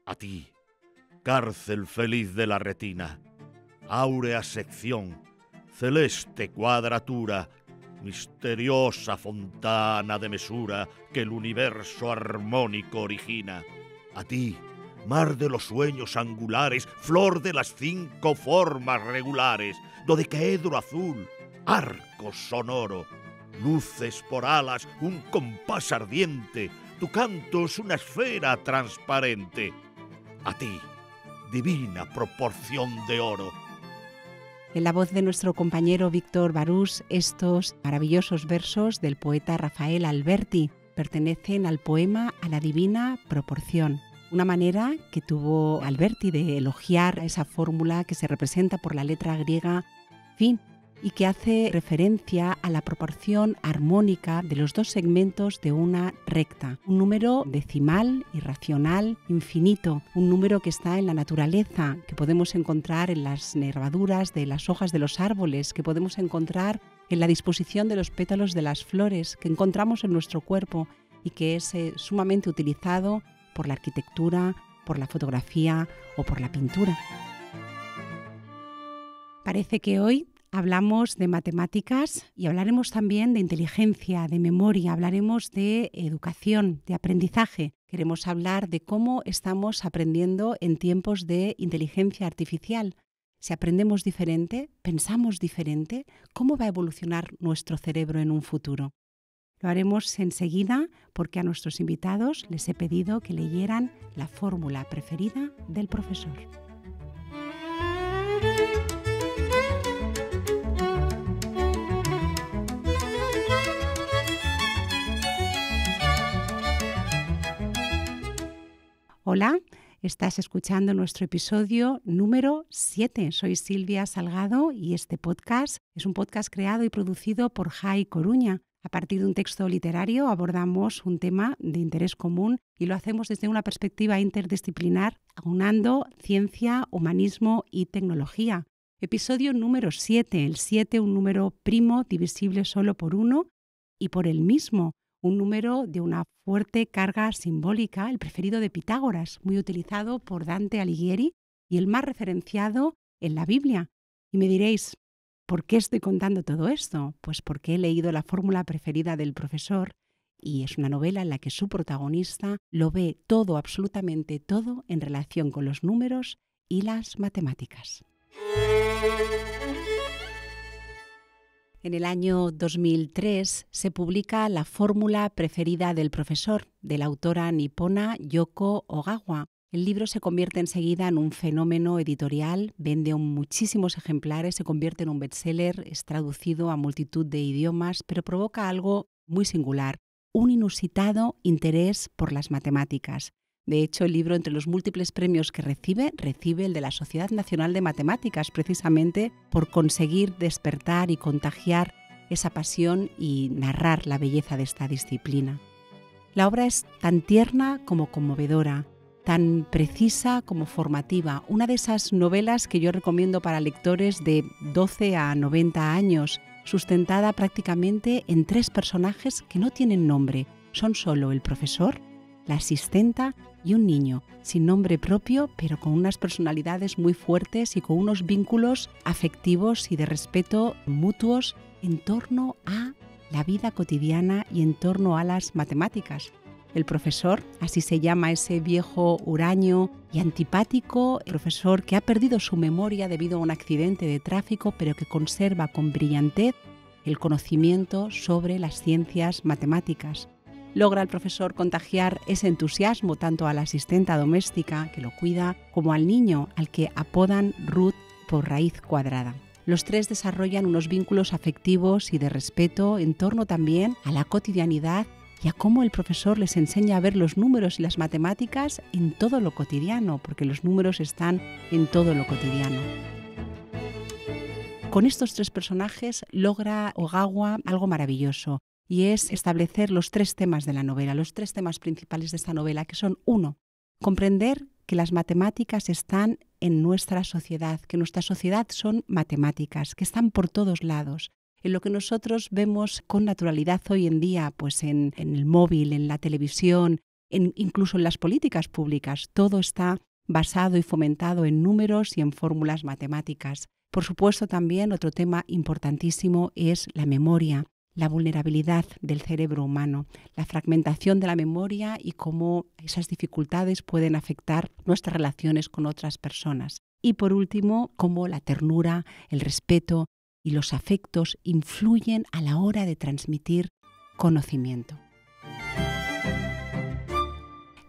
A ti, cárcel feliz de la retina, áurea sección, celeste cuadratura, misteriosa fontana de mesura que el universo armónico origina. A ti, mar de los sueños angulares, flor de las 5 formas regulares, dodecaedro azul, arco sonoro, luces por alas, un compás ardiente, tu canto es una esfera transparente. A ti, divina proporción de oro. En la voz de nuestro compañero Víctor Barús, estos maravillosos versos del poeta Rafael Alberti pertenecen al poema A la divina proporción. Una manera que tuvo Alberti de elogiar esa fórmula que se representa por la letra griega fin y que hace referencia a la proporción armónica de los dos segmentos de una recta, un número decimal, irracional, infinito, un número que está en la naturaleza, que podemos encontrar en las nervaduras de las hojas de los árboles, que podemos encontrar en la disposición de los pétalos de las flores, que encontramos en nuestro cuerpo y que es sumamente utilizado por la arquitectura, por la fotografía o por la pintura. Parece que hoy hablamos de matemáticas y hablaremos también de inteligencia, de memoria, hablaremos de educación, de aprendizaje. Queremos hablar de cómo estamos aprendiendo en tiempos de inteligencia artificial. Si aprendemos diferente, pensamos diferente, ¿cómo va a evolucionar nuestro cerebro en un futuro? Lo haremos enseguida porque a nuestros invitados les he pedido que leyeran la fórmula preferida del profesor. Hola, estás escuchando nuestro episodio número 7. Soy Silvia Salgado y este podcast es un podcast creado y producido por Jai Coruña. A partir de un texto literario abordamos un tema de interés común y lo hacemos desde una perspectiva interdisciplinar, aunando ciencia, humanismo y tecnología. Episodio número 7, el 7 un número primo divisible solo por 1 y por el mismo. Un número de una fuerte carga simbólica, el preferido de Pitágoras, muy utilizado por Dante Alighieri y el más referenciado en la Biblia. Y me diréis, ¿por qué estoy contando todo esto? Pues porque he leído la fórmula preferida del profesor y es una novela en la que su protagonista lo ve todo, absolutamente todo, en relación con los números y las matemáticas. En el año 2003 se publica La fórmula preferida del profesor, de la autora nipona Yoko Ogawa. El libro se convierte enseguida en un fenómeno editorial, vende muchísimos ejemplares, se convierte en un bestseller, es traducido a multitud de idiomas, pero provoca algo muy singular, un inusitado interés por las matemáticas. De hecho, el libro, entre los múltiples premios que recibe el de la Sociedad Nacional de Matemáticas, precisamente por conseguir despertar y contagiar esa pasión y narrar la belleza de esta disciplina. La obra es tan tierna como conmovedora, tan precisa como formativa, una de esas novelas que yo recomiendo para lectores de 12 a 90 años, sustentada prácticamente en 3 personajes que no tienen nombre, son solo el profesor, la asistenta y un niño, sin nombre propio, pero con unas personalidades muy fuertes y con unos vínculos afectivos y de respeto mutuos en torno a la vida cotidiana y en torno a las matemáticas. El profesor, así se llama ese viejo huraño y antipático profesor que ha perdido su memoria debido a un accidente de tráfico, pero que conserva con brillantez el conocimiento sobre las ciencias matemáticas. Logra el profesor contagiar ese entusiasmo tanto a la asistenta doméstica que lo cuida como al niño al que apodan Ruth por raíz cuadrada. Los 3 desarrollan unos vínculos afectivos y de respeto en torno también a la cotidianidad y a cómo el profesor les enseña a ver los números y las matemáticas en todo lo cotidiano, porque los números están en todo lo cotidiano. Con estos 3 personajes logra Ogawa algo maravilloso. Y es establecer los 3 temas de la novela, los 3 temas principales de esta novela, que son 1. Comprender que las matemáticas están en nuestra sociedad, que nuestra sociedad son matemáticas, que están por todos lados. En lo que nosotros vemos con naturalidad hoy en día, pues en el móvil, en la televisión, incluso en las políticas públicas. Todo está basado y fomentado en números y en fórmulas matemáticas. Por supuesto, también otro tema importantísimo es la memoria, la vulnerabilidad del cerebro humano, la fragmentación de la memoria y cómo esas dificultades pueden afectar nuestras relaciones con otras personas. Y por último, cómo la ternura, el respeto y los afectos influyen a la hora de transmitir conocimiento.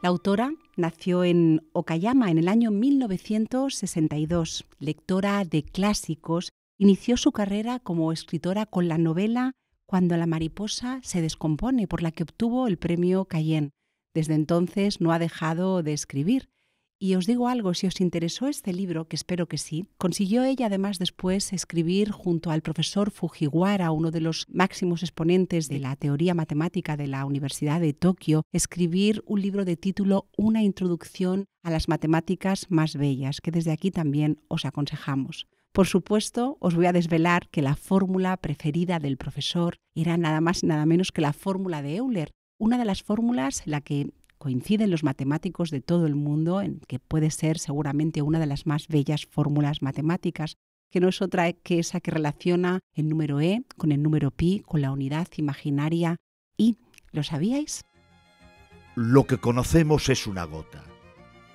La autora nació en Okayama en el año 1962. Lectora de clásicos, inició su carrera como escritora con la novela Cuando la mariposa se descompone, por la que obtuvo el premio Cayenne. Desde entonces no ha dejado de escribir. Y os digo algo, si os interesó este libro, que espero que sí, consiguió ella además después escribir junto al profesor Fujiwara, uno de los máximos exponentes de la teoría matemática de la Universidad de Tokio, escribir un libro de título Una introducción a las matemáticas más bellas, que desde aquí también os aconsejamos. Por supuesto, os voy a desvelar que la fórmula preferida del profesor era nada más y nada menos que la fórmula de Euler, una de las fórmulas en la que coinciden los matemáticos de todo el mundo, en que puede ser seguramente una de las más bellas fórmulas matemáticas, que no es otra que esa que relaciona el número e con el número pi, con la unidad imaginaria y, ¿lo sabíais? Lo que conocemos es una gota,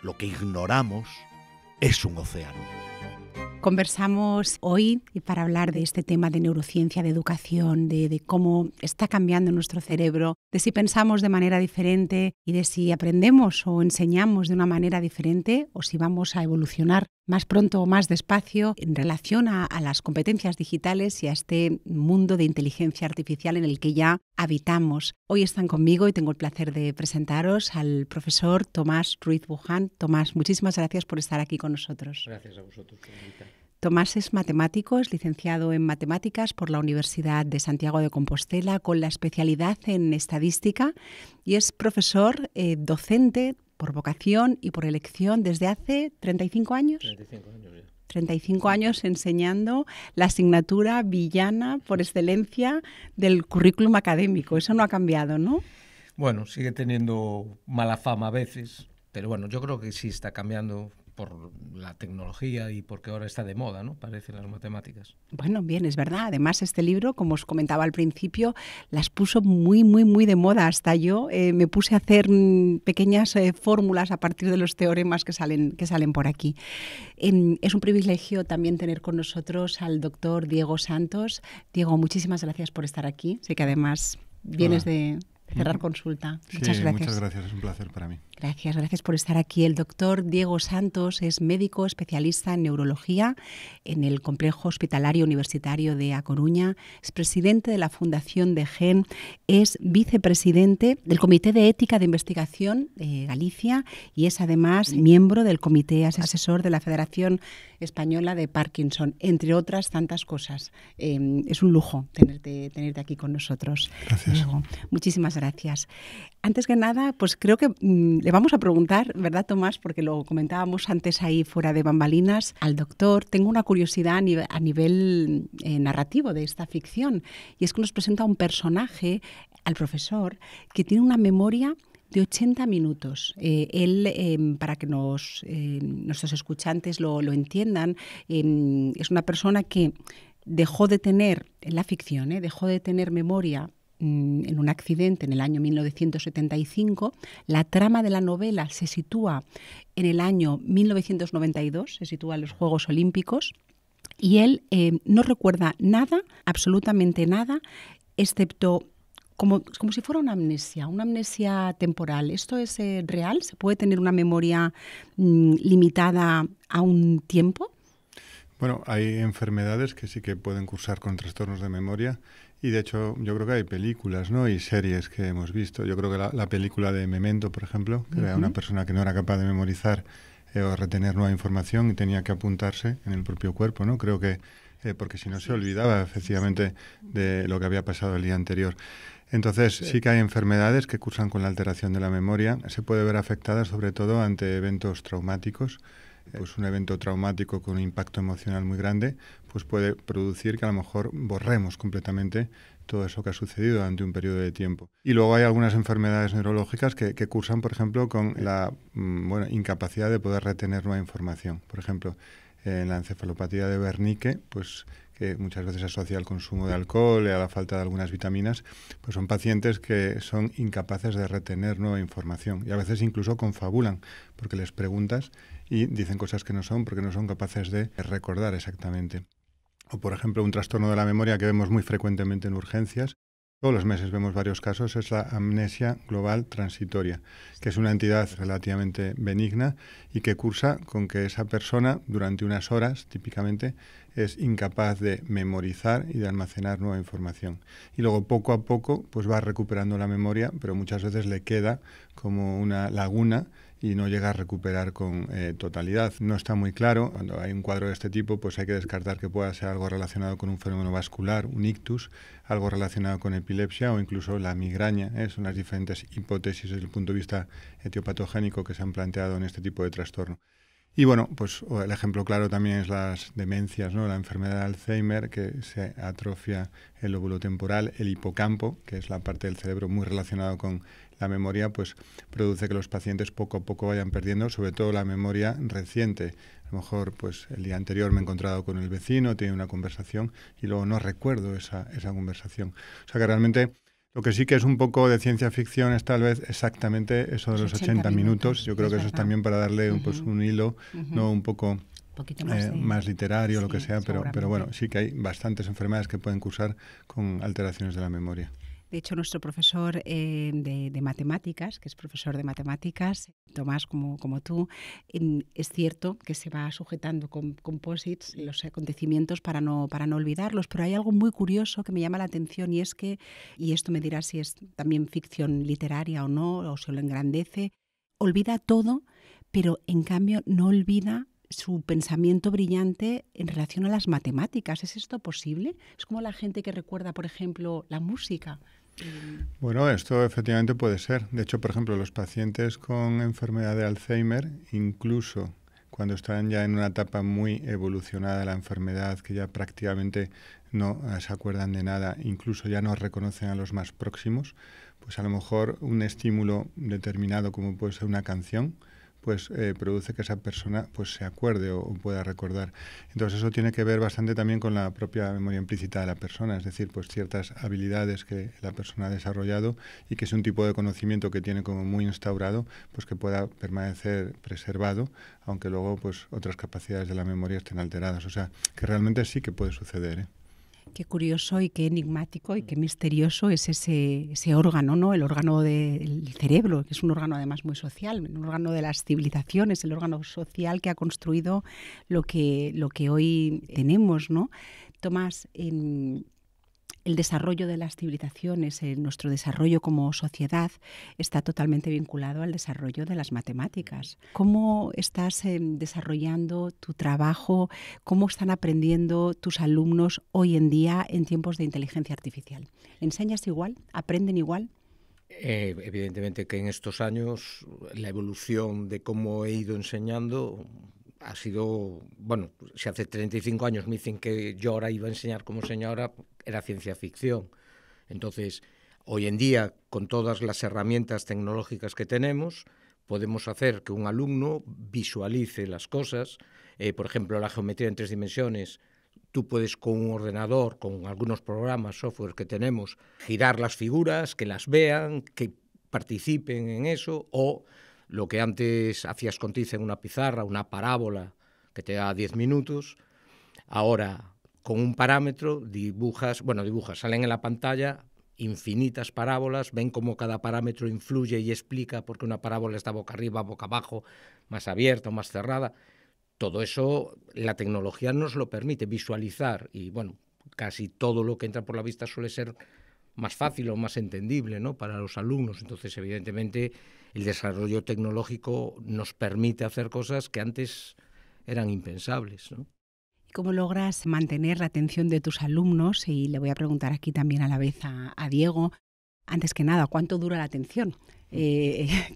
lo que ignoramos es un océano. Conversamos hoy para hablar de este tema de neurociencia, de educación, de cómo está cambiando nuestro cerebro, de si pensamos de manera diferente y de si aprendemos o enseñamos de una manera diferente o si vamos a evolucionar más pronto o más despacio en relación a las competencias digitales y a este mundo de inteligencia artificial en el que ya habitamos. Hoy están conmigo y tengo el placer de presentaros al profesor Tomás Ruiz Buján. Tomás, muchísimas gracias por estar aquí con nosotros. Gracias a vosotros por invitar. Tomás es matemático, es licenciado en matemáticas por la Universidad de Santiago de Compostela con la especialidad en estadística y es profesor docente por vocación y por elección desde hace 35 años. 35 años ya. 35 años enseñando la asignatura villana por excelencia del currículum académico. Eso no ha cambiado, ¿no? Bueno, sigue teniendo mala fama a veces, pero bueno, yo creo que sí está cambiando por la tecnología y porque ahora está de moda, ¿no? Parecen las matemáticas. Bueno, bien, es verdad. Además, este libro, como os comentaba al principio, las puso muy, muy, muy de moda. Hasta yo me puse a hacer pequeñas fórmulas a partir de los teoremas que salen por aquí. Es un privilegio también tener con nosotros al doctor Diego Santos. Diego, muchísimas gracias por estar aquí. Sé que además vienes de cerrar consulta. Muchas gracias. Muchas gracias, es un placer para mí. Gracias por estar aquí. El doctor Diego Santos es médico especialista en neurología en el Complejo Hospitalario Universitario de A Coruña, es presidente de la Fundación de GEN, es vicepresidente del Comité de Ética de Investigación de Galicia y es además miembro del Comité Asesor de la Federación Española de Parkinson, entre otras tantas cosas. Es un lujo tenerte aquí con nosotros. Gracias. Diego, muchísimas gracias. Antes que nada, pues creo que le vamos a preguntar, ¿verdad, Tomás? Porque lo comentábamos antes ahí fuera de bambalinas, al doctor. Tengo una curiosidad a nivel narrativo de esta ficción, y es que nos presenta un personaje, al profesor, que tiene una memoria de 80 minutos. Él, para que nuestros escuchantes lo entiendan, es una persona que dejó de tener, en la ficción, dejó de tener memoria en un accidente en el año 1975. La trama de la novela se sitúa en el año 1992, se sitúa en los Juegos Olímpicos, y él no recuerda nada, absolutamente nada, excepto como si fuera una amnesia temporal. ¿Esto es real? ¿Se puede tener una memoria limitada a un tiempo? Bueno, hay enfermedades que sí que pueden cursar con trastornos de memoria y de hecho yo creo que hay películas, ¿no? Y series que hemos visto. Yo creo que la película de Memento, por ejemplo, que era una persona que no era capaz de memorizar o retener nueva información y tenía que apuntarse en el propio cuerpo, ¿no? Creo que porque si no se olvidaba efectivamente de lo que había pasado el día anterior. Entonces sí que hay enfermedades que cursan con la alteración de la memoria. Se puede ver afectada sobre todo ante eventos traumáticos. Pues un evento traumático con un impacto emocional muy grande pues puede producir que a lo mejor borremos completamente todo eso que ha sucedido durante un periodo de tiempo. Y luego hay algunas enfermedades neurológicas que cursan, por ejemplo, con la incapacidad de poder retener nueva información. Por ejemplo, en la encefalopatía de Wernicke, pues que muchas veces se asocia al consumo de alcohol y a la falta de algunas vitaminas, pues son pacientes que son incapaces de retener nueva información y a veces incluso confabulan, porque les preguntas y dicen cosas que no son porque no son capaces de recordar exactamente. O, por ejemplo, un trastorno de la memoria que vemos muy frecuentemente en urgencias, todos los meses vemos varios casos, es la amnesia global transitoria, que es una entidad relativamente benigna y que cursa con que esa persona durante unas horas, típicamente, es incapaz de memorizar y de almacenar nueva información. Y luego poco a poco pues va recuperando la memoria, pero muchas veces le queda como una laguna y no llega a recuperar con totalidad. No está muy claro. Cuando hay un cuadro de este tipo, pues hay que descartar que pueda ser algo relacionado con un fenómeno vascular, un ictus, algo relacionado con epilepsia o incluso la migraña. Son las diferentes hipótesis desde el punto de vista etiopatogénico que se han planteado en este tipo de trastorno. Y bueno, pues el ejemplo claro también es las demencias, ¿no? La enfermedad de Alzheimer, que se atrofia el lóbulo temporal, el hipocampo, que es la parte del cerebro muy relacionada con la memoria, pues produce que los pacientes poco a poco vayan perdiendo, sobre todo la memoria reciente. A lo mejor pues el día anterior me he encontrado con el vecino, he tenido una conversación y luego no recuerdo esa conversación. O sea que realmente lo que sí que es un poco de ciencia ficción es tal vez exactamente eso de los 80 minutos. Yo creo que eso es también para darle un hilo, no un poco más literario, sí, lo que sea, pero bueno, sí que hay bastantes enfermedades que pueden cursar con alteraciones de la memoria. De hecho, nuestro profesor de matemáticas, que es profesor de matemáticas, Tomás, como tú, es cierto que se va sujetando con composites los acontecimientos para no olvidarlos, pero hay algo muy curioso que me llama la atención y es que, y esto me dirá si es también ficción literaria o no, o se lo engrandece, olvida todo, pero en cambio no olvida su pensamiento brillante en relación a las matemáticas. ¿Es esto posible? Es como la gente que recuerda, por ejemplo, la música. Bueno, esto efectivamente puede ser. De hecho, por ejemplo, los pacientes con enfermedad de Alzheimer, incluso cuando están ya en una etapa muy evolucionada de la enfermedad, que ya prácticamente no se acuerdan de nada, incluso ya no reconocen a los más próximos, pues a lo mejor un estímulo determinado, como puede ser una canción, pues produce que esa persona pues se acuerde o pueda recordar. Entonces eso tiene que ver bastante también con la propia memoria implícita de la persona, es decir, pues ciertas habilidades que la persona ha desarrollado y que es un tipo de conocimiento que tiene como muy instaurado, pues que pueda permanecer preservado, aunque luego pues otras capacidades de la memoria estén alteradas. O sea, que realmente sí que puede suceder, ¿eh? Qué curioso y qué enigmático y qué misterioso es ese órgano, ¿no? El órgano del cerebro, que es un órgano además muy social, un órgano de las civilizaciones, el órgano social que ha construido lo que hoy tenemos, ¿no? Tomás, el desarrollo de las civilizaciones, nuestro desarrollo como sociedad, está totalmente vinculado al desarrollo de las matemáticas. ¿Cómo estás desarrollando tu trabajo? ¿Cómo están aprendiendo tus alumnos hoy en día en tiempos de inteligencia artificial? ¿Enseñas igual? ¿Aprenden igual? Evidentemente que en estos años la evolución de cómo he ido enseñando ha sido, bueno, si hace 35 años me dicen que yo ahora iba a enseñar como enseño ahora, era ciencia ficción. Entonces, hoy en día, con todas las herramientas tecnológicas que tenemos, podemos hacer que un alumno visualice las cosas. Por ejemplo, la geometría en 3 dimensiones, tú puedes con un ordenador, con algunos programas, software que tenemos, girar las figuras, que las vean, que participen en eso, o lo que antes hacías con tiza en una pizarra, una parábola que te da 10 minutos, ahora con un parámetro dibujas, salen en la pantalla infinitas parábolas, ven cómo cada parámetro influye y explica por qué una parábola está boca arriba, boca abajo, más abierta o más cerrada. Todo eso la tecnología nos lo permite visualizar y bueno, casi todo lo que entra por la vista suele ser más fácil o más entendible, ¿no?, para los alumnos. Entonces, evidentemente, el desarrollo tecnológico nos permite hacer cosas que antes eran impensables, ¿no? ¿Cómo logras mantener la atención de tus alumnos? Y le voy a preguntar aquí también a la vez a Diego. Antes que nada, ¿cuánto dura la atención?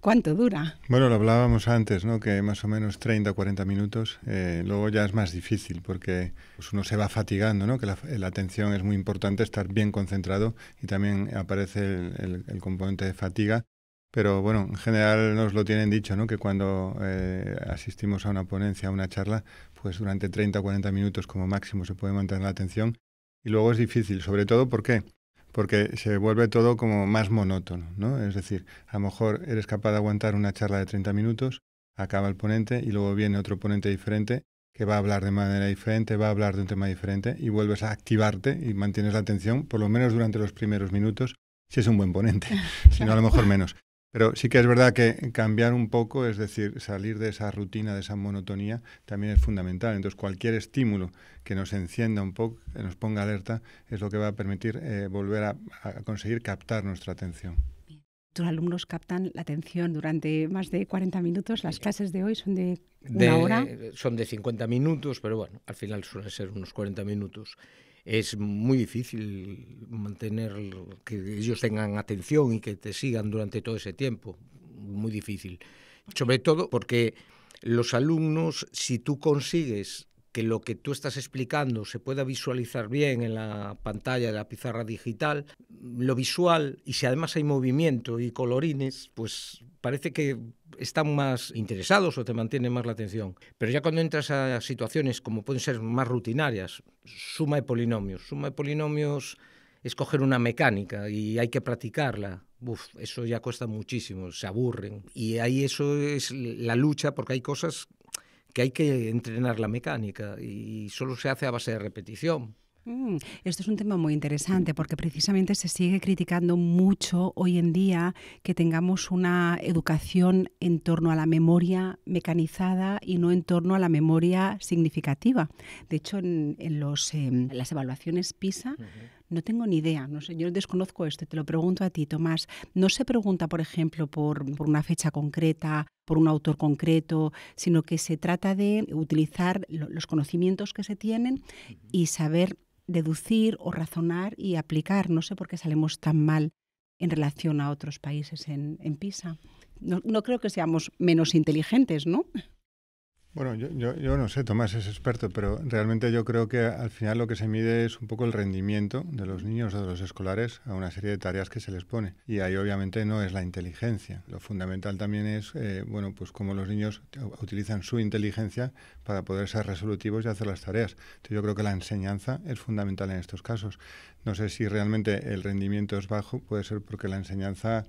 ¿Cuánto dura? Bueno, lo hablábamos antes, ¿no? Que más o menos 30 o 40 minutos. Luego ya es más difícil porque pues, uno se va fatigando, ¿no? Que la atención es muy importante, estar bien concentrado, y también aparece el componente de fatiga. Pero bueno, en general nos lo tienen dicho, ¿no? Que cuando asistimos a una ponencia, a una charla, pues durante 30 o 40 minutos como máximo se puede mantener la atención. Y luego es difícil, sobre todo, ¿por qué? Porque se vuelve todo como más monótono, ¿no? Es decir, a lo mejor eres capaz de aguantar una charla de 30 minutos, acaba el ponente y luego viene otro ponente diferente que va a hablar de manera diferente, va a hablar de un tema diferente, y vuelves a activarte y mantienes la atención, por lo menos durante los primeros minutos, si es un buen ponente, si no a lo mejor menos. Pero sí que es verdad que cambiar un poco, es decir, salir de esa rutina, de esa monotonía, también es fundamental. Entonces, cualquier estímulo que nos encienda un poco, que nos ponga alerta, es lo que va a permitir volver a conseguir captar nuestra atención. ¿Tus alumnos captan la atención durante más de 40 minutos? ¿Las clases de hoy son de una hora? Son de 50 minutos, pero bueno, al final suelen ser unos 40 minutos. Es muy difícil mantener que ellos tengan atención y que te sigan durante todo ese tiempo. Muy difícil. Sobre todo porque los alumnos, si tú consigues que lo que tú estás explicando se pueda visualizar bien en la pantalla de la pizarra digital, lo visual, y si además hay movimiento y colorines, pues parece que están más interesados o te mantienen más la atención. Pero ya cuando entras a situaciones como pueden ser más rutinarias, suma de polinomios es coger una mecánica y hay que practicarla. Eso ya cuesta muchísimo, se aburren. Y ahí eso es la lucha, porque hay cosas que hay que entrenar la mecánica y solo se hace a base de repetición. Esto es un tema muy interesante porque precisamente se sigue criticando mucho hoy en día que tengamos una educación en torno a la memoria mecanizada y no en torno a la memoria significativa. De hecho, en las evaluaciones PISA, no tengo ni idea, no sé, yo desconozco esto, te lo pregunto a ti, Tomás. No se pregunta, por ejemplo, por una fecha concreta, por un autor concreto, sino que se trata de utilizar los conocimientos que se tienen y saber deducir o razonar y aplicar. No sé por qué salimos tan mal en relación a otros países en PISA. No creo que seamos menos inteligentes, ¿no? Bueno, yo no sé, Tomás es experto, pero realmente yo creo que al final lo que se mide es un poco el rendimiento de los niños o de los escolares a una serie de tareas que se les pone. Y ahí obviamente no es la inteligencia. Lo fundamental también es, pues cómo los niños utilizan su inteligencia para poder ser resolutivos y hacer las tareas. Entonces yo creo que la enseñanza es fundamental en estos casos. No sé si realmente el rendimiento es bajo, puede ser porque la enseñanza,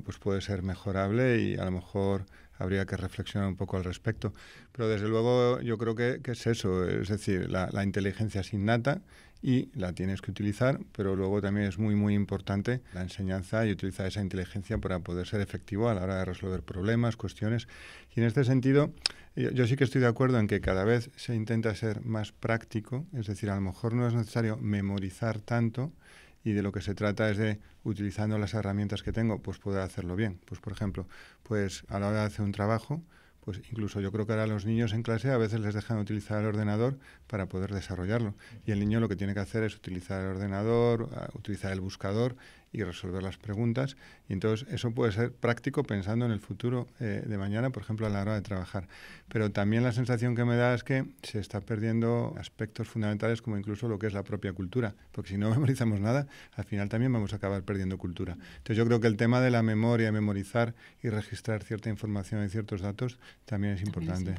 pues puede ser mejorable y a lo mejor habría que reflexionar un poco al respecto. Pero desde luego yo creo que es eso, es decir, la inteligencia es innata y la tienes que utilizar, pero luego también es muy, muy importante la enseñanza y utilizar esa inteligencia para poder ser efectivo a la hora de resolver problemas, cuestiones. Y en este sentido, yo sí que estoy de acuerdo en que cada vez se intenta ser más práctico, es decir, a lo mejor no es necesario memorizar tanto, y de lo que se trata es de, utilizando las herramientas que tengo, pues poder hacerlo bien. Pues por ejemplo, pues a la hora de hacer un trabajo, pues incluso yo creo que ahora los niños en clase a veces les dejan utilizar el ordenador para poder desarrollarlo. Y el niño lo que tiene que hacer es utilizar el ordenador, utilizar el buscador y resolver las preguntas. Y entonces eso puede ser práctico pensando en el futuro de mañana, por ejemplo, a la hora de trabajar. Pero también la sensación que me da es que se está perdiendo aspectos fundamentales como incluso lo que es la propia cultura. Porque si no memorizamos nada, al final también vamos a acabar perdiendo cultura. Entonces yo creo que el tema de la memoria, memorizar y registrar cierta información y ciertos datos también es importante.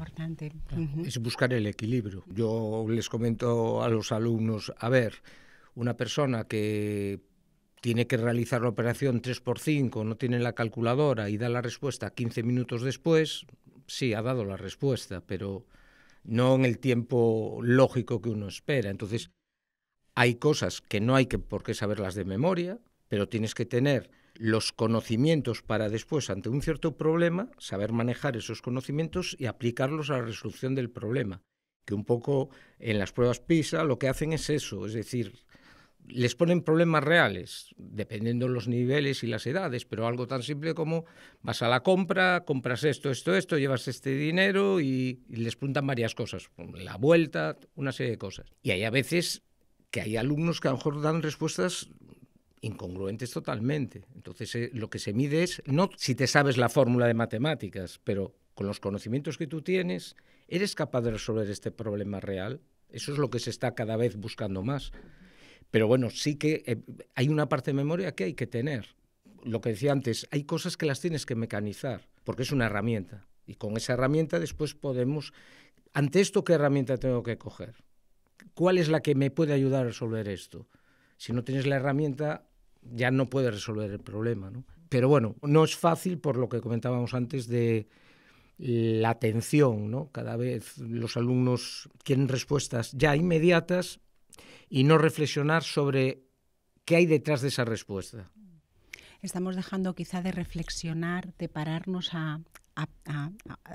Es buscar el equilibrio. Yo les comento a los alumnos, a ver, una persona que tiene que realizar la operación 3×5, no tiene la calculadora y da la respuesta 15 minutos después, sí, ha dado la respuesta, pero no en el tiempo lógico que uno espera. Entonces, hay cosas que no hay por qué saberlas de memoria, pero tienes que tener los conocimientos para después, ante un cierto problema, saber manejar esos conocimientos y aplicarlos a la resolución del problema. Que un poco en las pruebas PISA lo que hacen es eso, es decir, les ponen problemas reales, dependiendo los niveles y las edades, pero algo tan simple como vas a la compra, compras esto, llevas este dinero y les preguntan varias cosas, la vuelta, una serie de cosas. Y hay a veces que hay alumnos que a lo mejor dan respuestas incongruentes totalmente. Entonces, lo que se mide es no si te sabes la fórmula de matemáticas, pero con los conocimientos que tú tienes, ¿eres capaz de resolver este problema real? Eso es lo que se está cada vez buscando más. Pero bueno, sí que hay una parte de memoria que hay que tener. Lo que decía antes, hay cosas que las tienes que mecanizar, porque es una herramienta. Y con esa herramienta después podemos... Ante esto, ¿qué herramienta tengo que coger? ¿Cuál es la que me puede ayudar a resolver esto? Si no tienes la herramienta, ya no puedes resolver el problema, ¿no? Pero bueno, no es fácil por lo que comentábamos antes de la atención, ¿no? Cada vez los alumnos quieren respuestas ya inmediatas y no reflexionar sobre qué hay detrás de esa respuesta. Estamos dejando quizá de reflexionar, de pararnos a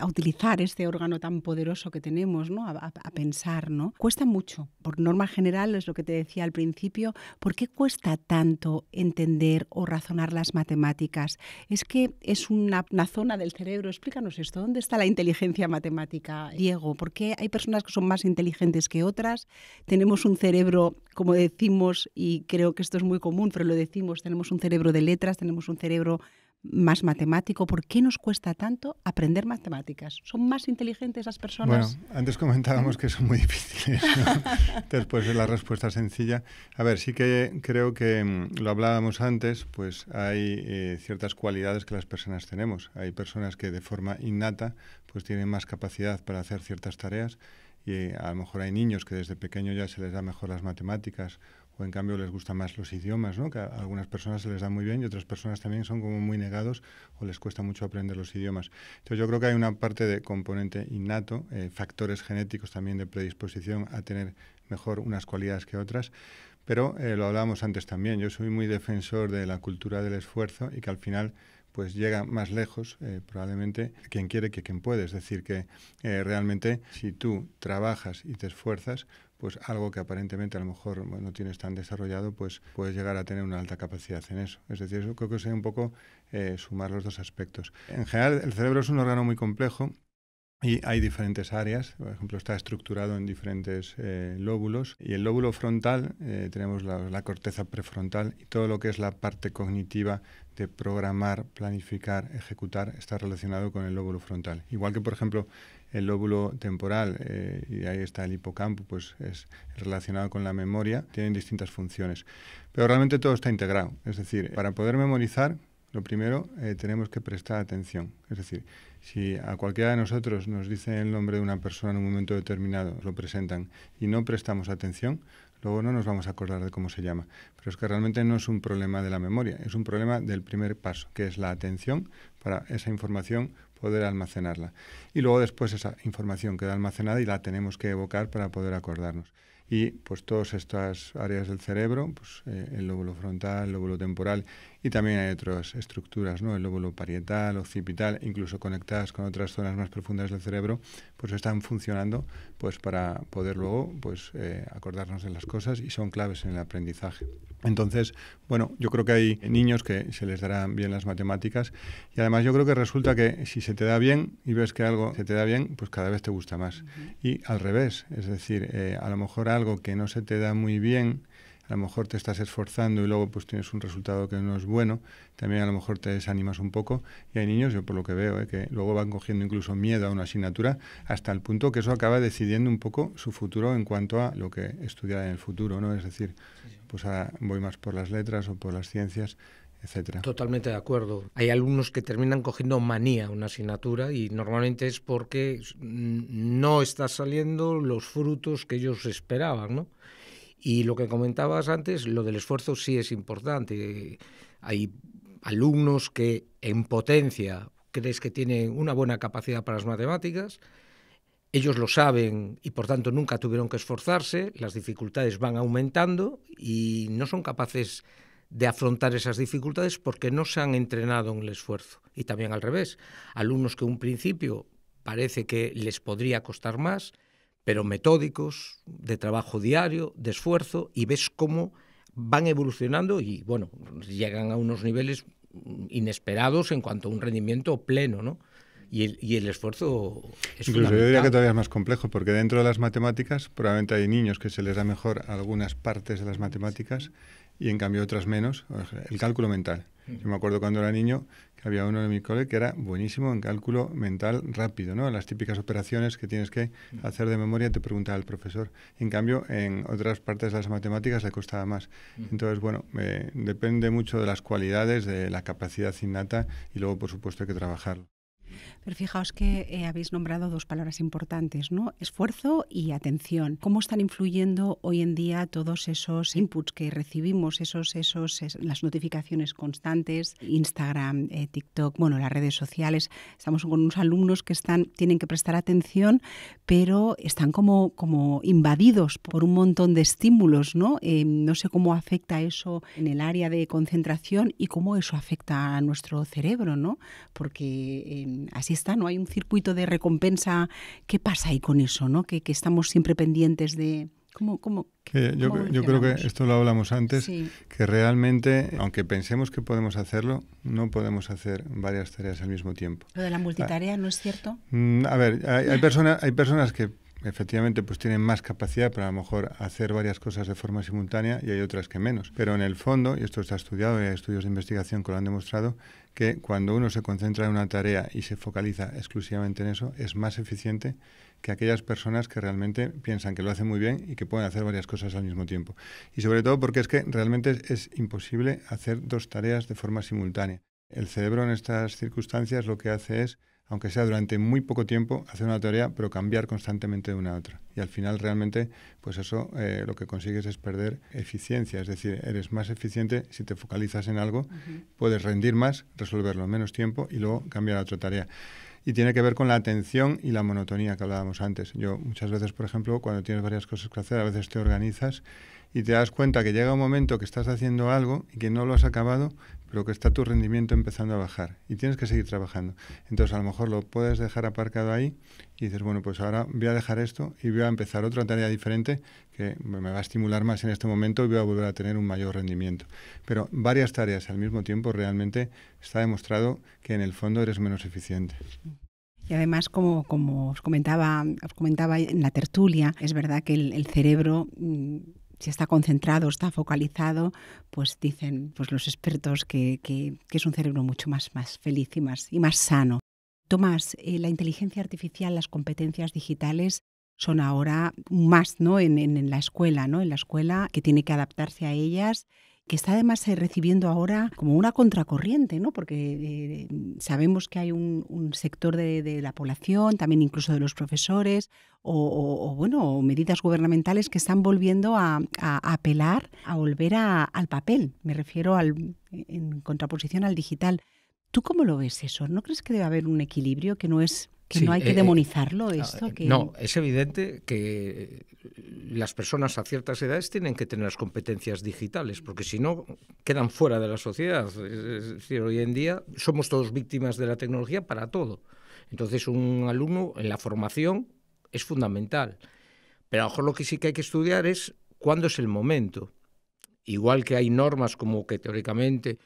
utilizar este órgano tan poderoso que tenemos, ¿no? A pensar, ¿no? Cuesta mucho. Por norma general, es lo que te decía al principio, ¿por qué cuesta tanto entender o razonar las matemáticas? Es que es una zona del cerebro. Explícanos esto. ¿Dónde está la inteligencia matemática, Diego? ¿Por qué hay personas que son más inteligentes que otras? Tenemos un cerebro, como decimos, y creo que esto es muy común, pero lo decimos, tenemos un cerebro de letras, tenemos un cerebro más matemático. ¿Por qué nos cuesta tanto aprender matemáticas? ¿Son más inteligentes las personas? Bueno, antes comentábamos que son muy difíciles, ¿no? Después de la respuesta sencilla. A ver, sí que creo que lo hablábamos antes, pues hay ciertas cualidades que las personas tenemos. Hay personas que de forma innata pues tienen más capacidad para hacer ciertas tareas y a lo mejor hay niños que desde pequeño ya se les da mejor las matemáticas o en cambio les gustan más los idiomas, ¿no? Que a algunas personas se les da muy bien y otras personas también son como muy negados o les cuesta mucho aprender los idiomas. Entonces yo creo que hay una parte de componente innato, factores genéticos también de predisposición a tener mejor unas cualidades que otras, pero lo hablábamos antes también, yo soy muy defensor de la cultura del esfuerzo y que al final pues llega más lejos probablemente quien quiere que quien puede. Es decir, que realmente si tú trabajas y te esfuerzas, pues algo que aparentemente a lo mejor no tienes tan desarrollado, pues puedes llegar a tener una alta capacidad en eso. Es decir, eso creo que sería un poco sumar los dos aspectos. En general, el cerebro es un órgano muy complejo y hay diferentes áreas. Por ejemplo, está estructurado en diferentes lóbulos. Y el lóbulo frontal, tenemos la corteza prefrontal y todo lo que es la parte cognitiva de programar, planificar, ejecutar, está relacionado con el lóbulo frontal. Igual que, por ejemplo, el lóbulo temporal, y ahí está el hipocampo, pues es relacionado con la memoria, tienen distintas funciones. Pero realmente todo está integrado. Es decir, para poder memorizar, lo primero, tenemos que prestar atención. Es decir, si a cualquiera de nosotros nos dicen el nombre de una persona en un momento determinado, lo presentan y no prestamos atención, luego no nos vamos a acordar de cómo se llama. Pero es que realmente no es un problema de la memoria, es un problema del primer paso, que es la atención para esa información poder almacenarla. Y luego después esa información queda almacenada y la tenemos que evocar para poder acordarnos. Y pues todas estas áreas del cerebro, pues el lóbulo frontal, el lóbulo temporal, y también hay otras estructuras, ¿no? El lóbulo parietal, occipital, incluso conectadas con otras zonas más profundas del cerebro, pues están funcionando pues para poder luego pues acordarnos de las cosas y son claves en el aprendizaje. Entonces, bueno, yo creo que hay niños que se les darán bien las matemáticas y además yo creo que resulta que si se te da bien y ves que algo se te da bien, pues cada vez te gusta más. Y al revés, es decir, a lo mejor algo que no se te da muy bien, a lo mejor te estás esforzando y luego pues tienes un resultado que no es bueno, también a lo mejor te desanimas un poco y hay niños, yo por lo que veo, que luego van cogiendo incluso miedo a una asignatura hasta el punto que eso acaba decidiendo un poco su futuro en cuanto a lo que estudiar en el futuro, ¿no? Es decir, pues ahora voy más por las letras o por las ciencias, etcétera. Totalmente de acuerdo. Hay alumnos que terminan cogiendo manía a una asignatura y normalmente es porque no está saliendo los frutos que ellos esperaban, ¿no? Y lo que comentabas antes, lo del esfuerzo sí es importante. Hay alumnos que en potencia crees que tienen una buena capacidad para las matemáticas, ellos lo saben y por tanto nunca tuvieron que esforzarse, las dificultades van aumentando y no son capaces de afrontar esas dificultades porque no se han entrenado en el esfuerzo. Y también al revés, alumnos que en un principio parece que les podría costar más, pero metódicos, de trabajo diario, de esfuerzo, y ves cómo van evolucionando y, bueno, llegan a unos niveles inesperados en cuanto a un rendimiento pleno, ¿no? Y el esfuerzo es incluso yo diría que todavía es más complejo, porque dentro de las matemáticas probablemente hay niños que se les da mejor algunas partes de las matemáticas y en cambio otras menos. El cálculo mental. Yo me acuerdo cuando era niño que había uno en mi cole que era buenísimo en cálculo mental rápido, ¿no? Las típicas operaciones que tienes que hacer de memoria te preguntaba el profesor. En cambio, en otras partes de las matemáticas le costaba más. Entonces, bueno, depende mucho de las cualidades, de la capacidad innata y luego, por supuesto, hay que trabajarlo. Pero fijaos que habéis nombrado dos palabras importantes, ¿no? Esfuerzo y atención. ¿Cómo están influyendo hoy en día todos esos inputs que recibimos, las notificaciones constantes, Instagram, TikTok, bueno, las redes sociales? Estamos con unos alumnos que tienen que prestar atención, pero están como invadidos por un montón de estímulos, ¿no? No sé cómo afecta eso en el área de concentración y cómo eso afecta a nuestro cerebro, ¿no? Porque así está, ¿no? Hay un circuito de recompensa. ¿Qué pasa ahí con eso, no? Que estamos siempre pendientes de... Yo creo que esto lo hablamos antes, sí. Que realmente, aunque pensemos que podemos hacerlo, no podemos hacer varias tareas al mismo tiempo. ¿Lo de la multitarea no es cierto? A ver, hay personas que efectivamente pues tienen más capacidad para a lo mejor hacer varias cosas de forma simultánea y hay otras que menos. Pero en el fondo, y esto está estudiado, y hay estudios de investigación que lo han demostrado, que cuando uno se concentra en una tarea y se focaliza exclusivamente en eso, es más eficiente que aquellas personas que realmente piensan que lo hacen muy bien y que pueden hacer varias cosas al mismo tiempo. Y sobre todo porque es que realmente es imposible hacer dos tareas de forma simultánea. El cerebro en estas circunstancias lo que hace es, aunque sea durante muy poco tiempo, hacer una tarea, pero cambiar constantemente de una a otra. Y al final realmente, pues eso lo que consigues es perder eficiencia. Es decir, eres más eficiente si te focalizas en algo, puedes rendir más, resolverlo en menos tiempo y luego cambiar a otra tarea. Y tiene que ver con la atención y la monotonía que hablábamos antes. Yo muchas veces, por ejemplo, cuando tienes varias cosas que hacer, a veces te organizas y te das cuenta que llega un momento que estás haciendo algo y que no lo has acabado, pero que está tu rendimiento empezando a bajar y tienes que seguir trabajando. Entonces, a lo mejor lo puedes dejar aparcado ahí y dices, bueno, pues ahora voy a dejar esto y voy a empezar otra tarea diferente que me va a estimular más en este momento y voy a volver a tener un mayor rendimiento. Pero varias tareas al mismo tiempo realmente está demostrado que en el fondo eres menos eficiente. Y además, como os comentaba en la tertulia, es verdad que el cerebro, si está concentrado, está focalizado, pues dicen pues los expertos que es un cerebro mucho más feliz y más sano. Tomás, la inteligencia artificial, las competencias digitales son ahora más, ¿no? en la escuela, ¿no? En la escuela que tiene que adaptarse a ellas, que está además recibiendo ahora como una contracorriente, ¿no? Porque sabemos que hay un sector de la población, también incluso de los profesores, o medidas gubernamentales que están volviendo a apelar, a volver al papel. Me refiero en contraposición al digital. ¿Tú cómo lo ves eso? ¿No crees que debe haber un equilibrio, que no hay que demonizarlo esto? No, es evidente que las personas a ciertas edades tienen que tener las competencias digitales, porque si no, quedan fuera de la sociedad. Es decir, hoy en día somos todos víctimas de la tecnología para todo. Entonces, un alumno en la formación es fundamental. Pero a lo mejor lo que sí que hay que estudiar es cuándo es el momento. Igual que hay normas como que teóricamente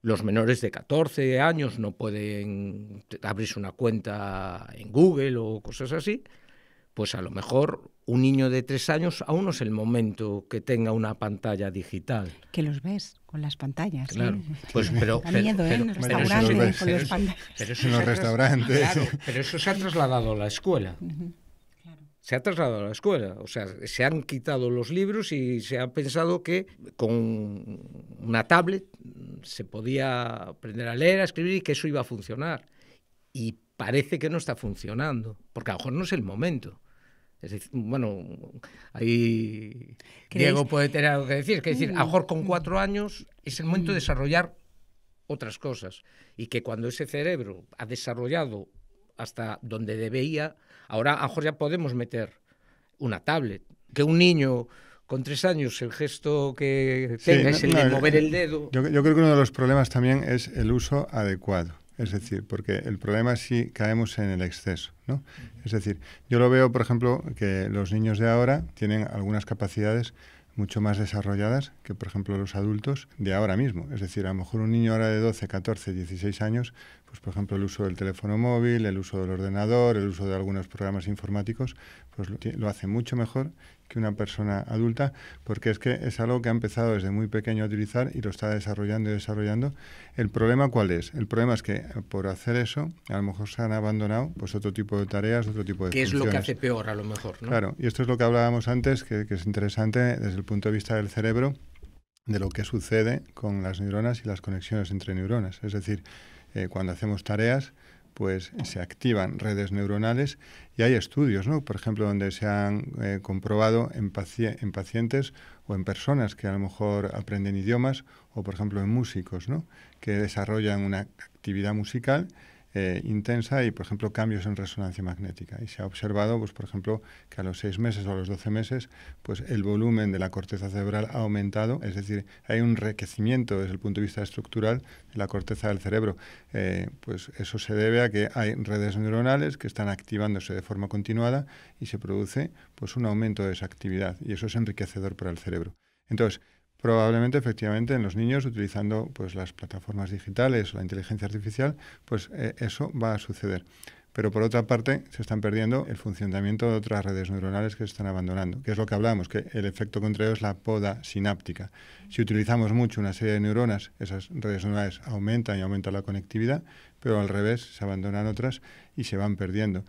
los menores de 14 años no pueden abrirse una cuenta en Google o cosas así, pues a lo mejor un niño de 3 años aún no es el momento que tenga una pantalla digital. Que los ves con las pantallas. Claro. Pues, da miedo, en el restaurante con los pantallas. En los restaurantes. Claro, pero eso se ha trasladado a la escuela. Se ha trasladado a la escuela, o sea, se han quitado los libros y se ha pensado que con una tablet se podía aprender a leer, a escribir y que eso iba a funcionar. Y parece que no está funcionando, porque a lo mejor no es el momento. Es decir, bueno, ahí Diego puede tener algo que decir. Que decir, a lo mejor con 4 años es el momento de desarrollar otras cosas y que cuando ese cerebro ha desarrollado hasta donde debía, ahora a lo mejor ya podemos meter una tablet. Que un niño con 3 años el gesto que tenga es el de mover el dedo. Yo creo que uno de los problemas también es el uso adecuado. Es decir, porque el problema es si caemos en el exceso, ¿no? Es decir, yo lo veo, por ejemplo, que los niños de ahora tienen algunas capacidades mucho más desarrolladas que, por ejemplo, los adultos de ahora mismo. Es decir, a lo mejor un niño ahora de 12, 14, 16 años pues por ejemplo el uso del teléfono móvil, el uso del ordenador, el uso de algunos programas informáticos, pues lo hace mucho mejor que una persona adulta, porque es que es algo que ha empezado desde muy pequeño a utilizar y lo está desarrollando y desarrollando. ¿El problema cuál es? El problema es que por hacer eso, a lo mejor se han abandonado pues otro tipo de tareas, otro tipo de funciones. ¿Qué es lo que hace funciones. peor a lo mejor, ¿no? Claro, y esto es lo que hablábamos antes, que es interesante desde el punto de vista del cerebro, de lo que sucede con las neuronas y las conexiones entre neuronas. Es decir, cuando hacemos tareas, pues se activan redes neuronales y hay estudios, ¿no? Por ejemplo, donde se han comprobado en pacientes o en personas que a lo mejor aprenden idiomas o, por ejemplo, en músicos, ¿no? Que desarrollan una actividad musical intensa y, por ejemplo, cambios en resonancia magnética. Y se ha observado, pues, por ejemplo, que a los 6 meses o a los 12 meses, pues el volumen de la corteza cerebral ha aumentado, es decir, hay un enriquecimiento desde el punto de vista estructural de la corteza del cerebro. Pues eso se debe a que hay redes neuronales que están activándose de forma continuada y se produce pues un aumento de esa actividad y eso es enriquecedor para el cerebro. Entonces, probablemente, efectivamente, en los niños, utilizando pues las plataformas digitales o la inteligencia artificial, pues eso va a suceder. Pero por otra parte, se están perdiendo el funcionamiento de otras redes neuronales que se están abandonando, que es lo que hablábamos, que el efecto contrario es la poda sináptica. Si utilizamos mucho una serie de neuronas, esas redes neuronales aumentan y aumentan la conectividad, pero al revés, se abandonan otras y se van perdiendo.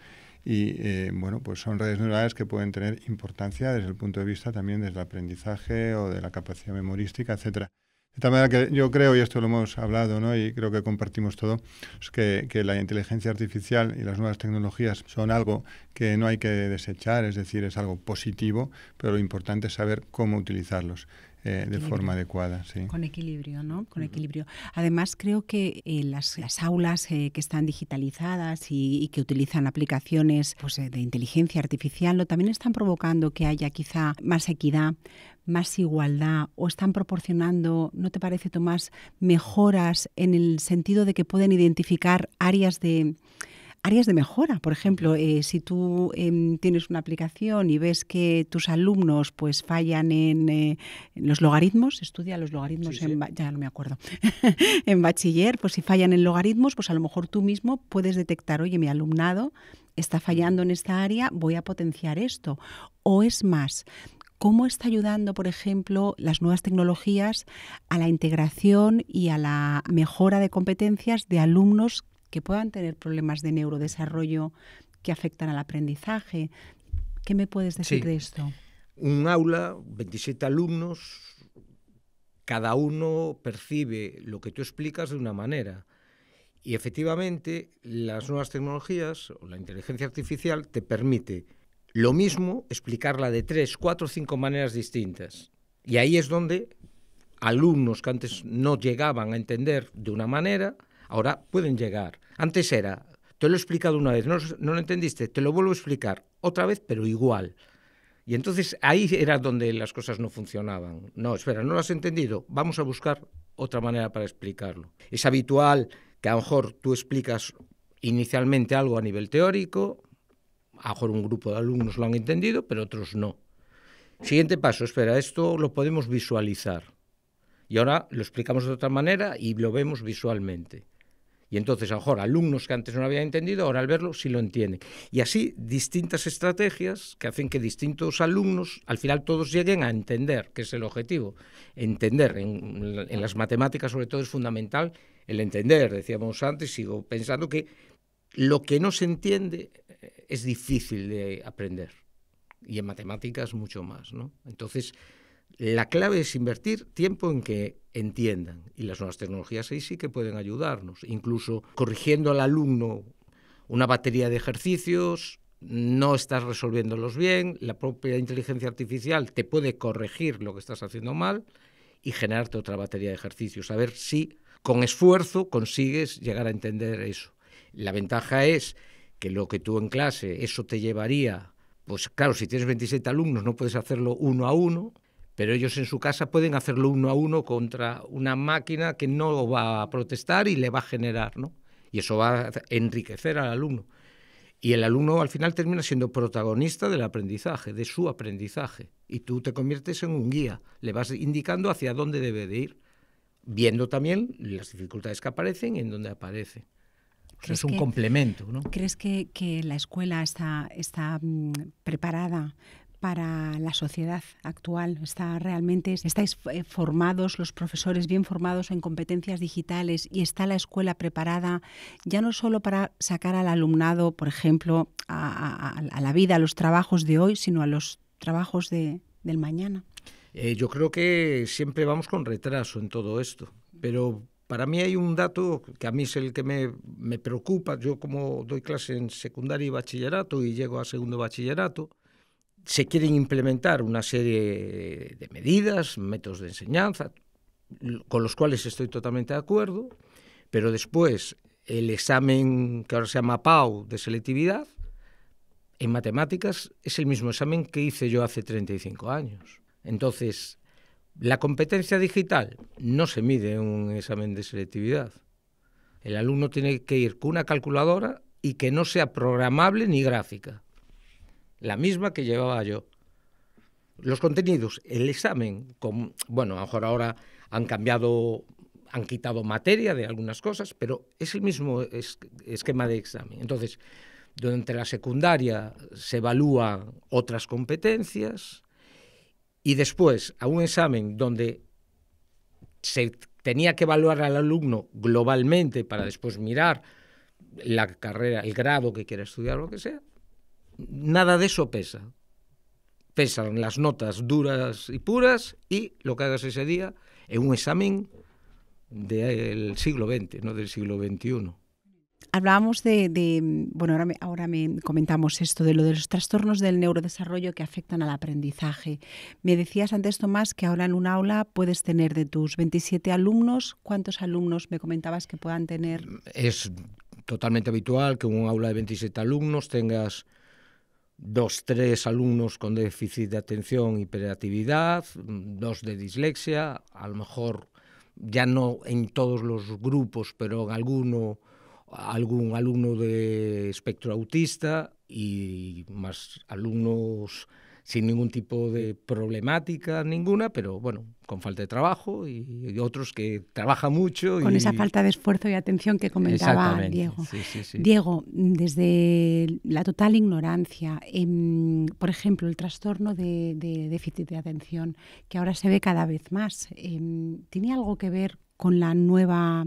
Y bueno, pues son redes neuronales que pueden tener importancia desde el punto de vista también del aprendizaje o de la capacidad memorística, etcétera. De tal manera que yo creo, y esto lo hemos hablado, ¿no? Y creo que compartimos todo, es que la inteligencia artificial y las nuevas tecnologías son algo que no hay que desechar, es decir, es algo positivo, pero lo importante es saber cómo utilizarlos. De forma adecuada, sí. Con equilibrio, ¿no? Con equilibrio. Además, creo que las aulas que están digitalizadas y que utilizan aplicaciones pues, de inteligencia artificial, también están provocando que haya quizá más equidad, más igualdad, o están proporcionando, ¿no te parece, Tomás, mejoras en el sentido de que pueden identificar áreas de mejora? Por ejemplo, si tú tienes una aplicación y ves que tus alumnos pues fallan en los logaritmos, estudia los logaritmos sí. Ya no me acuerdo, en bachiller, pues si fallan en logaritmos, pues a lo mejor tú mismo puedes detectar, oye, mi alumnado está fallando en esta área, voy a potenciar esto. O es más, ¿cómo está ayudando, por ejemplo, las nuevas tecnologías a la integración y a la mejora de competencias de alumnos que puedan tener problemas de neurodesarrollo que afectan al aprendizaje? ¿Qué me puedes decir de esto? Un aula, 27 alumnos, cada uno percibe lo que tú explicas de una manera. Y efectivamente, las nuevas tecnologías o la inteligencia artificial te permite lo mismo explicarla de 3, 4, 5 maneras distintas. Y ahí es donde alumnos que antes no llegaban a entender de una manera, ahora pueden llegar. Antes era, te lo he explicado una vez, no lo entendiste, te lo vuelvo a explicar otra vez, pero igual. Y entonces ahí era donde las cosas no funcionaban. No, espera, no lo has entendido, vamos a buscar otra manera para explicarlo. Es habitual que a lo mejor tú explicas inicialmente algo a nivel teórico, a lo mejor un grupo de alumnos lo han entendido, pero otros no. Siguiente paso, espera, esto lo podemos visualizar. Y ahora lo explicamos de otra manera y lo vemos visualmente. Y entonces, a lo mejor, alumnos que antes no lo habían entendido, ahora al verlo sí lo entienden. Y así, distintas estrategias que hacen que distintos alumnos, al final todos lleguen a entender, que es el objetivo. Entender, en las matemáticas sobre todo es fundamental el entender. Decíamos antes, sigo pensando que lo que no se entiende es difícil de aprender. Y en matemáticas mucho más, ¿no? Entonces, la clave es invertir tiempo en que entiendan, y las nuevas tecnologías ahí sí que pueden ayudarnos, incluso corrigiendo al alumno una batería de ejercicios, no estás resolviéndolos bien, la propia inteligencia artificial te puede corregir lo que estás haciendo mal y generarte otra batería de ejercicios, a ver si con esfuerzo consigues llegar a entender eso. La ventaja es que lo que tú en clase, eso te llevaría, pues claro, si tienes 27 alumnos no puedes hacerlo uno a uno, pero ellos en su casa pueden hacerlo uno a uno contra una máquina que no va a protestar y le va a generar, ¿no? Y eso va a enriquecer al alumno. Y el alumno al final termina siendo protagonista del aprendizaje, de su aprendizaje. Y tú te conviertes en un guía, le vas indicando hacia dónde debe de ir, viendo también las dificultades que aparecen y en dónde aparecen. Es un complemento, ¿no? ¿Crees que la escuela está preparada para la sociedad actual? ¿Estáis formados, los profesores bien formados en competencias digitales, y está la escuela preparada ya no solo para sacar al alumnado, por ejemplo, a la vida, a los trabajos de hoy, sino a los trabajos del mañana? Yo creo que siempre vamos con retraso en todo esto, pero para mí hay un dato que a mí es el que me preocupa. Yo, como doy clase en secundaria y bachillerato y llego a segundo bachillerato, se quieren implementar una serie de medidas, métodos de enseñanza, con los cuales estoy totalmente de acuerdo, pero después el examen que ahora se llama PAU de selectividad, en matemáticas, es el mismo examen que hice yo hace 35 años. Entonces, la competencia digital no se mide en un examen de selectividad. El alumno tiene que ir con una calculadora y que no sea programable ni gráfica. La misma que llevaba yo. Los contenidos, el examen, bueno, a lo mejor ahora han quitado materia de algunas cosas, pero es el mismo esquema de examen. Entonces, durante la secundaria se evalúan otras competencias y después a un examen donde se tenía que evaluar al alumno globalmente para después mirar la carrera, el grado que quiera estudiar o lo que sea, nada de eso pesa. Pesan las notas duras y puras y lo que hagas ese día en un examen del siglo XX, no del siglo XXI. Hablábamos bueno, ahora me comentamos esto de lo de los trastornos del neurodesarrollo que afectan al aprendizaje. Me decías antes, Tomás, que ahora en un aula puedes tener de tus 27 alumnos, ¿cuántos alumnos me comentabas que puedan tener? Es totalmente habitual que en un aula de 27 alumnos tengas 2, 3 alumnos con déficit de atención, hiperactividad, 2 de dislexia, a lo mejor ya no en todos los grupos, pero en algún alumno de espectro autista y más alumnos sin ningún tipo de problemática ninguna, pero bueno, con falta de trabajo y otros que trabajan mucho. Con esa falta de esfuerzo y atención que comentaba Diego. Sí. Diego, desde la total ignorancia, por ejemplo, el trastorno de déficit de atención, que ahora se ve cada vez más, ¿tiene algo que ver con la nueva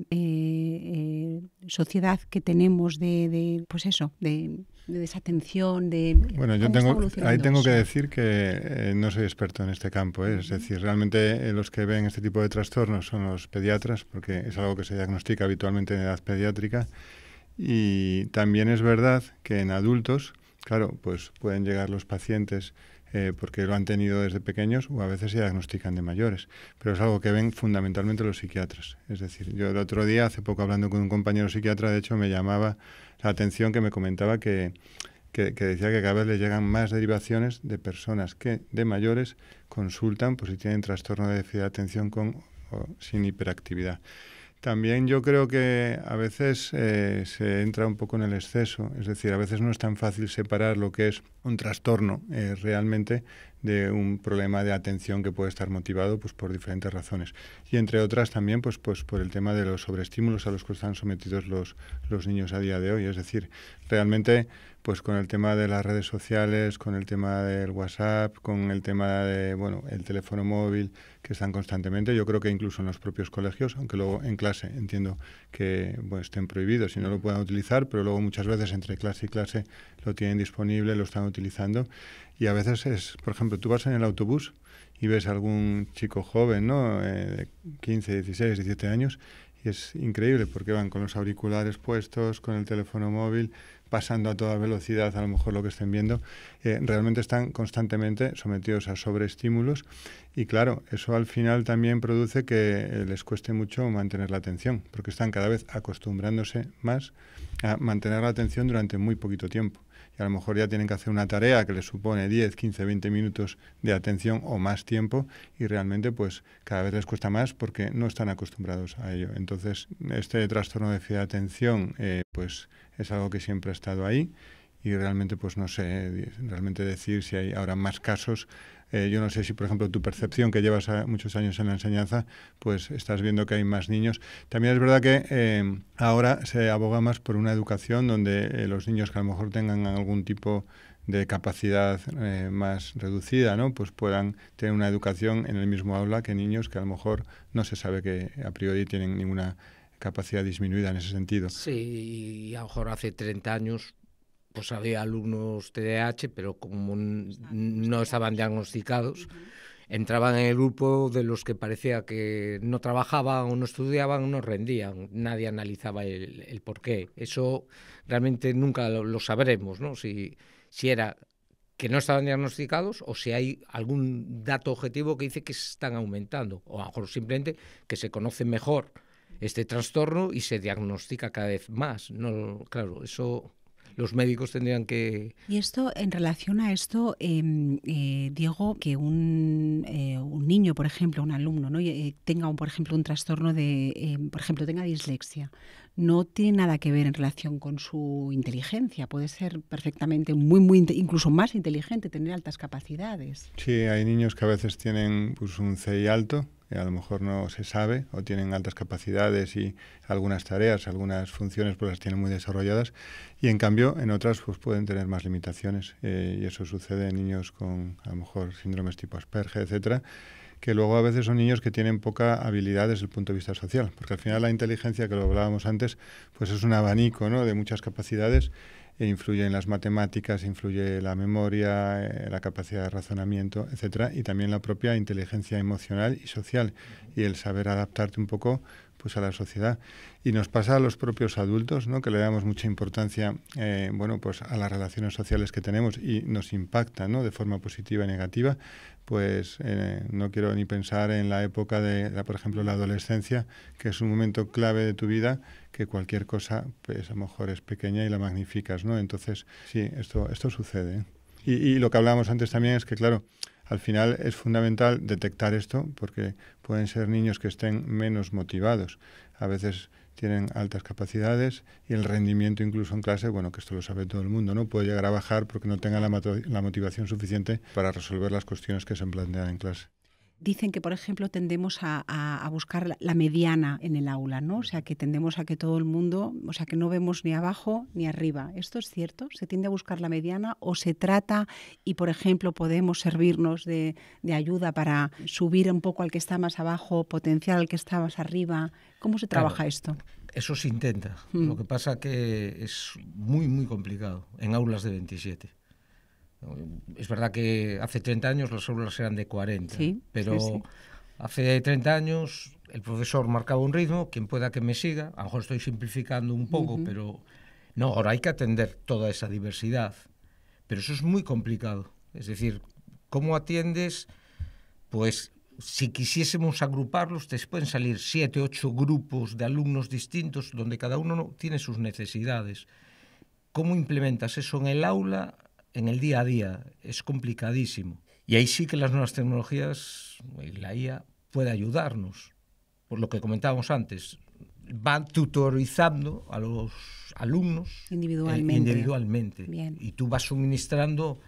sociedad que tenemos de desatención, Bueno, yo tengo que decir que no soy experto en este campo, Es decir, realmente los que ven este tipo de trastornos son los pediatras, porque es algo que se diagnostica habitualmente en edad pediátrica. Y también es verdad que en adultos, claro, pues pueden llegar los pacientes porque lo han tenido desde pequeños o a veces se diagnostican de mayores. Pero es algo que ven fundamentalmente los psiquiatras. Es decir, yo el otro día, hace poco hablando con un compañero psiquiatra, de hecho me llamaba la atención que me comentaba que decía que cada vez le llegan más derivaciones de personas que de mayores consultan por si tienen trastorno de déficit de atención con o sin hiperactividad. También yo creo que a veces se entra un poco en el exceso, es decir, a veces no es tan fácil separar lo que es un trastorno realmente de un problema de atención que puede estar motivado pues por diferentes razones. Y entre otras también pues por el tema de los sobreestímulos a los que están sometidos los niños a día de hoy. Es decir, realmente pues con el tema de las redes sociales, con el tema del WhatsApp, con el tema de el teléfono móvil, que están constantemente. Yo creo que incluso en los propios colegios, aunque luego en clase entiendo que estén prohibidos y no lo puedan utilizar, pero luego muchas veces entre clase y clase lo tienen disponible, lo están utilizando. Y a veces por ejemplo, tú vas en el autobús y ves a algún chico joven, ¿no? De 15, 16, 17 años, y es increíble porque van con los auriculares puestos, con el teléfono móvil, pasando a toda velocidad a lo mejor lo que estén viendo. Realmente están constantemente sometidos a sobreestímulos y claro, eso al final también produce que les cueste mucho mantener la atención, porque están cada vez acostumbrándose más a mantener la atención durante muy poquito tiempo. Y a lo mejor ya tienen que hacer una tarea que les supone 10, 15, 20 minutos de atención o más tiempo y realmente pues cada vez les cuesta más porque no están acostumbrados a ello. Entonces este trastorno de déficit de atención pues es algo que siempre ha estado ahí y realmente pues no sé realmente decir si hay ahora más casos. Yo no sé si, por ejemplo, tu percepción, que llevas muchos años en la enseñanza, pues estás viendo que hay más niños. También es verdad que ahora se aboga más por una educación donde los niños que a lo mejor tengan algún tipo de capacidad más reducida, ¿no? Pues puedan tener una educación en el mismo aula que niños que a lo mejor no se sabe que a priori tienen ninguna capacidad disminuida en ese sentido. Sí, y a lo mejor hace 30 años pues había alumnos TDAH, pero como no estaban diagnosticados, entraban en el grupo de los que parecía que no trabajaban o no estudiaban, no rendían. Nadie analizaba el por qué. Eso realmente nunca lo sabremos, ¿no? Si era que no estaban diagnosticados o si hay algún dato objetivo que dice que se están aumentando, o a lo mejor simplemente que se conoce mejor este trastorno y se diagnostica cada vez más. No, claro, eso los médicos tendrían que... Y esto, en relación a esto, Diego, que un niño, por ejemplo, un alumno, ¿no? Tenga, por ejemplo, un trastorno de, por ejemplo, tenga dislexia, no tiene nada que ver en relación con su inteligencia. Puede ser perfectamente incluso más inteligente, tener altas capacidades. Sí, hay niños que a veces tienen pues, un CI alto, que a lo mejor no se sabe, o tienen altas capacidades y algunas tareas, algunas funciones pues las tienen muy desarrolladas, y en cambio en otras pues pueden tener más limitaciones, y eso sucede en niños con a lo mejor síndromes tipo Asperger, etcétera, que luego a veces son niños que tienen poca habilidad desde el punto de vista social, porque al final la inteligencia, que lo hablábamos antes, pues es un abanico, ¿no?, de muchas capacidades, e influye en las matemáticas, influye la memoria, la capacidad de razonamiento, etcétera, y también la propia inteligencia emocional y social, y el saber adaptarte un poco pues a la sociedad. Y nos pasa a los propios adultos, ¿no?, que le damos mucha importancia pues a las relaciones sociales que tenemos y nos impacta, ¿no?, de forma positiva y negativa. Pues no quiero ni pensar en la época por ejemplo, la adolescencia, que es un momento clave de tu vida, que cualquier cosa pues a lo mejor es pequeña y la magnificas, ¿no? Entonces, sí, esto sucede, ¿eh? Y lo que hablábamos antes también es que, claro, al final es fundamental detectar esto, porque pueden ser niños que estén menos motivados. A veces tienen altas capacidades y el rendimiento incluso en clase, bueno, que esto lo sabe todo el mundo, ¿no?, puede llegar a bajar porque no tenga la motivación suficiente para resolver las cuestiones que se plantean en clase. Dicen que, por ejemplo, tendemos a buscar la mediana en el aula, ¿no? O sea, que tendemos a que todo el mundo, o sea, que no vemos ni abajo ni arriba. ¿Esto es cierto? ¿Se tiende a buscar la mediana o se trata y, por ejemplo, podemos servirnos de ayuda para subir un poco al que está más abajo, potenciar al que está más arriba? ¿Cómo se trabaja esto? Eso se intenta. Lo que pasa que es muy, muy complicado en aulas de 27. Es verdad que hace 30 años las aulas eran de 40, sí, pero sí. Hace 30 años el profesor marcaba un ritmo, quien pueda que me siga, a lo mejor estoy simplificando un poco, pero no, ahora hay que atender toda esa diversidad, pero eso es muy complicado. Es decir, ¿cómo atiendes? Pues si quisiésemos agruparlos, te pueden salir 7, 8 grupos de alumnos distintos donde cada uno tiene sus necesidades. ¿Cómo implementas eso en el aula? En el día a día es complicadísimo. Y ahí sí que las nuevas tecnologías y la IA puede ayudarnos. Por lo que comentábamos antes, van tutorizando a los alumnos individualmente. Y tú vas suministrando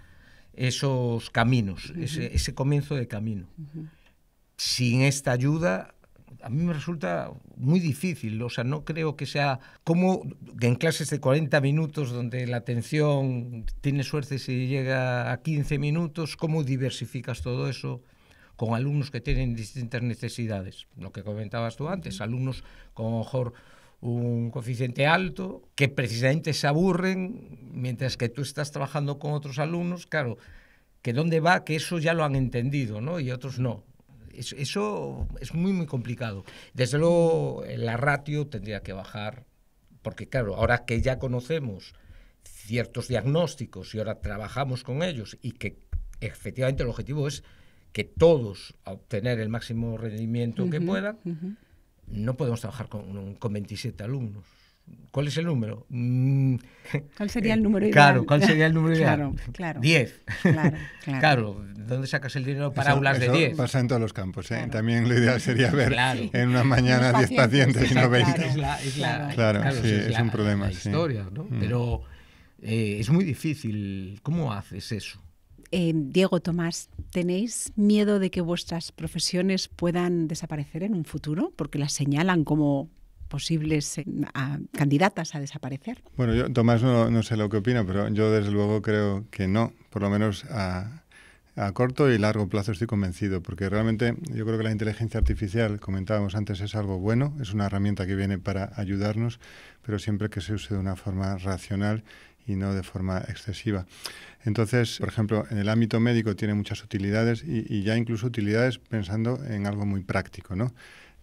esos caminos, ese comienzo de camino. Sin esta ayuda, a mí me resulta muy difícil, o sea, no creo que sea como en clases de 40 minutos donde la atención tiene suerte si llega a 15 minutos, ¿cómo diversificas todo eso con alumnos que tienen distintas necesidades? Lo que comentabas tú antes, alumnos con a lo mejor un coeficiente alto que precisamente se aburren mientras que tú estás trabajando con otros alumnos, claro, que dónde va, que eso ya lo han entendido, ¿no? Y otros no. Eso es muy, muy complicado. Desde luego, la ratio tendría que bajar, porque claro, ahora que ya conocemos ciertos diagnósticos y ahora trabajamos con ellos y que efectivamente el objetivo es que todos obtener el máximo rendimiento que puedan, no podemos trabajar con 27 alumnos. ¿Cuál es el número? ¿Cuál sería el número ideal? Claro, ¿cuál sería el número ideal? Claro. 10. Claro, ¿dónde sacas el dinero para aulas de 10? Pasa en todos los campos, ¿eh? Claro. También lo ideal sería ver en una mañana 10 pacientes y no 20. Claro, sí, es un problema. La historia, ¿no? Pero Es muy difícil. ¿Cómo haces eso? Diego, Tomás, ¿tenéis miedo de que vuestras profesiones puedan desaparecer en un futuro? Porque las señalan como posibles candidatas a desaparecer. Bueno, yo, Tomás no sé lo que opina, pero yo desde luego creo que no, por lo menos a corto y largo plazo estoy convencido, porque realmente yo creo que la inteligencia artificial, comentábamos antes, es algo bueno, es una herramienta que viene para ayudarnos, pero siempre que se use de una forma racional y no de forma excesiva. Entonces, por ejemplo, en el ámbito médico tiene muchas utilidades y ya incluso utilidades pensando en algo muy práctico, ¿no?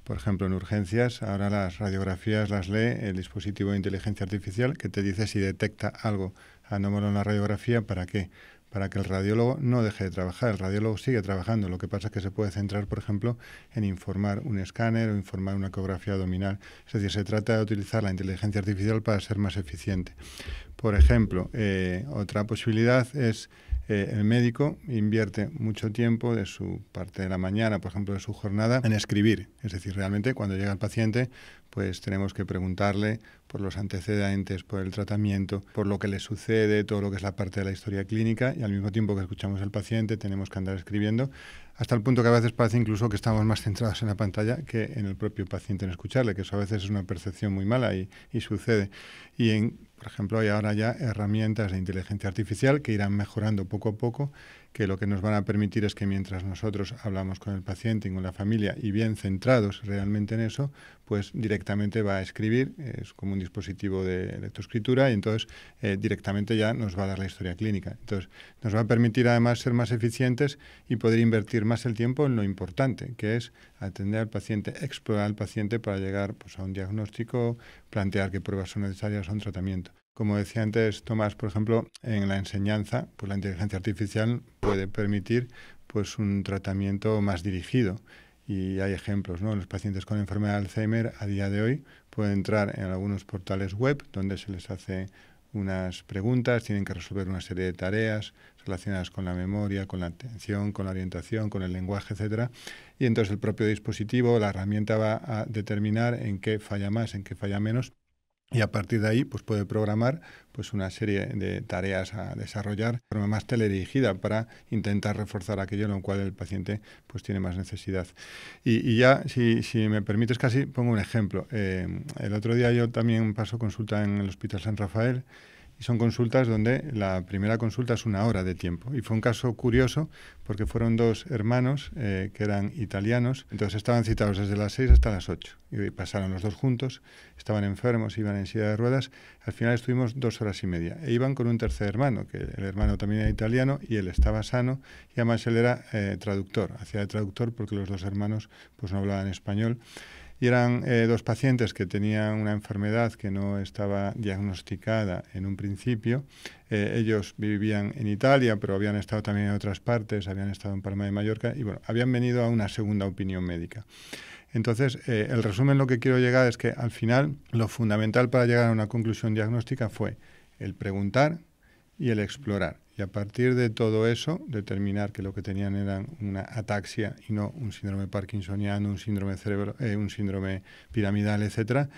Por ejemplo, en urgencias, ahora las radiografías las lee el dispositivo de inteligencia artificial que te dice si detecta algo anómalo en la radiografía, ¿para qué? Para que el radiólogo no deje de trabajar. El radiólogo sigue trabajando. Lo que pasa es que se puede centrar, por ejemplo, en informar un escáner o informar una ecografía abdominal. Es decir, se trata de utilizar la inteligencia artificial para ser más eficiente. Por ejemplo, otra posibilidad es el médico invierte mucho tiempo de su parte de la mañana, por ejemplo, de su jornada, en escribir. Es decir, realmente cuando llega el paciente, pues tenemos que preguntarle por los antecedentes, por el tratamiento, por lo que le sucede, todo lo que es la parte de la historia clínica, y al mismo tiempo que escuchamos al paciente tenemos que andar escribiendo, hasta el punto que a veces parece incluso que estamos más centrados en la pantalla que en el propio paciente, en escucharle, que eso a veces es una percepción muy mala y sucede. Por ejemplo, hay ahora ya herramientas de inteligencia artificial que irán mejorando poco a poco, que lo que nos van a permitir es que mientras nosotros hablamos con el paciente y con la familia y bien centrados realmente en eso, pues directamente va a escribir, es como un dispositivo de lectoescritura y entonces directamente ya nos va a dar la historia clínica. Entonces nos va a permitir además ser más eficientes y poder invertir más el tiempo en lo importante, que es atender al paciente, explorar al paciente para llegar pues, a un diagnóstico, plantear qué pruebas son necesarias a un tratamiento. Como decía antes Tomás, por ejemplo, en la enseñanza, pues la inteligencia artificial puede permitir pues un tratamiento más dirigido. Y hay ejemplos, ¿no? Los pacientes con enfermedad de Alzheimer a día de hoy pueden entrar en algunos portales web donde se les hace unas preguntas, tienen que resolver una serie de tareas relacionadas con la memoria, con la atención, con la orientación, con el lenguaje, etcétera. Y entonces el propio dispositivo, la herramienta va a determinar en qué falla más, en qué falla menos. Y a partir de ahí pues puede programar pues una serie de tareas a desarrollar de forma más teledirigida para intentar reforzar aquello en lo cual el paciente pues tiene más necesidad. Y ya, si me permites, casi pongo un ejemplo. El otro día yo también paso consulta en el Hospital San Rafael y son consultas donde la primera consulta es 1 hora de tiempo. Y fue un caso curioso porque fueron 2 hermanos que eran italianos. Entonces estaban citados desde las 6 hasta las 8. Y pasaron los 2 juntos, estaban enfermos, iban en silla de ruedas. Al final estuvimos 2 horas y media. E iban con un tercer hermano, que el hermano también era italiano y él estaba sano. Y además él era traductor, hacía de traductor porque los 2 hermanos pues no hablaban español. Y eran 2 pacientes que tenían una enfermedad que no estaba diagnosticada en un principio. Ellos vivían en Italia, pero habían estado también en otras partes, habían estado en Palma de Mallorca y bueno, habían venido a una segunda opinión médica. Entonces, el resumen, lo que quiero llegar es que al final lo fundamental para llegar a una conclusión diagnóstica fue el preguntar y el explorar. Y a partir de todo eso, determinar que lo que tenían era una ataxia y no un síndrome parkinsoniano, un síndrome piramidal, etcétera.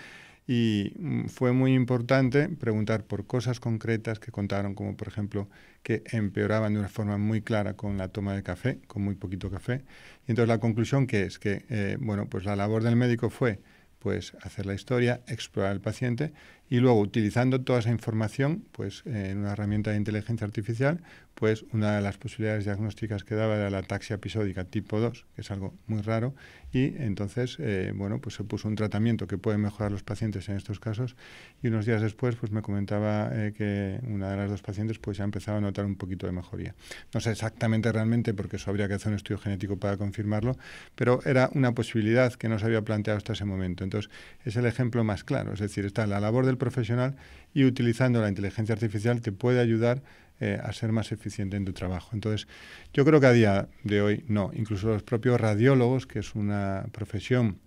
Y fue muy importante preguntar por cosas concretas que contaron, como por ejemplo que empeoraban de una forma muy clara con la toma de café, con muy poquito café. Y entonces la conclusión que es que pues la labor del médico fue pues hacer la historia, explorar al paciente y luego utilizando toda esa información pues en una herramienta de inteligencia artificial, pues una de las posibilidades diagnósticas que daba era la ataxia episódica tipo 2, que es algo muy raro, y entonces pues se puso un tratamiento que puede mejorar los pacientes en estos casos y unos días después pues me comentaba que una de las 2 pacientes pues ya empezaba a notar un poquito de mejoría. No sé exactamente realmente porque eso habría que hacer un estudio genético para confirmarlo, pero era una posibilidad que no se había planteado hasta ese momento. Entonces es el ejemplo más claro, es decir, está la labor del profesional y utilizando la inteligencia artificial te puede ayudar a ser más eficiente en tu trabajo. Entonces, yo creo que a día de hoy no. Incluso los propios radiólogos, que es una profesión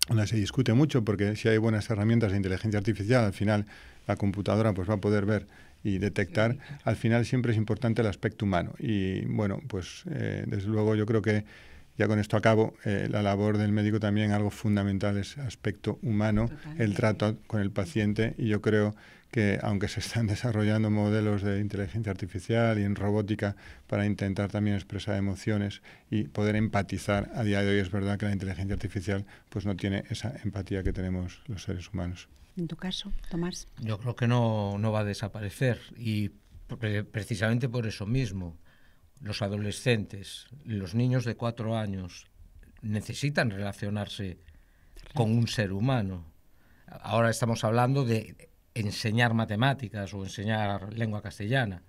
donde se discute mucho, porque si hay buenas herramientas de inteligencia artificial, al final la computadora pues va a poder ver y detectar. Al final siempre es importante el aspecto humano. Y bueno, pues desde luego yo creo que ya con esto acabo, la labor del médico también algo fundamental es aspecto humano, el trato con el paciente, y yo creo que aunque se están desarrollando modelos de inteligencia artificial y en robótica para intentar también expresar emociones y poder empatizar, a día de hoy es verdad que la inteligencia artificial pues no tiene esa empatía que tenemos los seres humanos. En tu caso, Tomás. Yo creo que no va a desaparecer, y precisamente por eso mismo. Los adolescentes, los niños de 4 años necesitan relacionarse con un ser humano. Ahora estamos hablando de enseñar matemáticas o enseñar lengua castellana,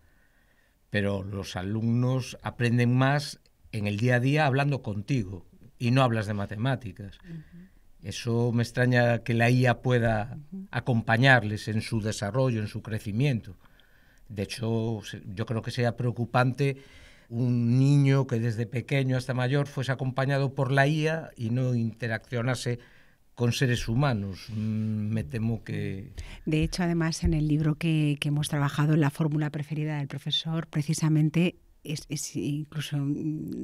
pero los alumnos aprenden más en el día a día hablando contigo y no hablas de matemáticas. Eso me extraña que la IA pueda acompañarles en su desarrollo, en su crecimiento. De hecho, yo creo que sería preocupante un niño que desde pequeño hasta mayor fuese acompañado por la IA y no interaccionase con seres humanos. Me temo que... De hecho, además, en el libro que hemos trabajado, La fórmula preferida del profesor, precisamente es incluso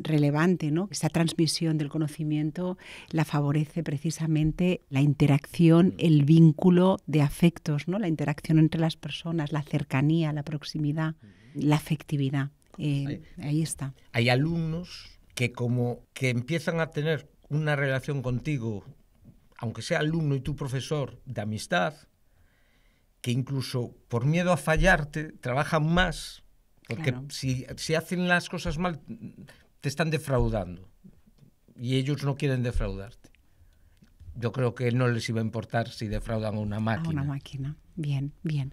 relevante, ¿no? Esta transmisión del conocimiento la favorece precisamente la interacción, el vínculo de afectos, ¿no? La interacción entre las personas, la cercanía, la proximidad, la afectividad. Ahí está. Hay alumnos que como que empiezan a tener una relación contigo, aunque sea alumno y tu profesor, de amistad, que incluso por miedo a fallarte trabajan más, porque claro, si hacen las cosas mal te están defraudando y ellos no quieren defraudarte. Yo creo que no les iba a importar si defraudan a una máquina. A una máquina. Bien, bien.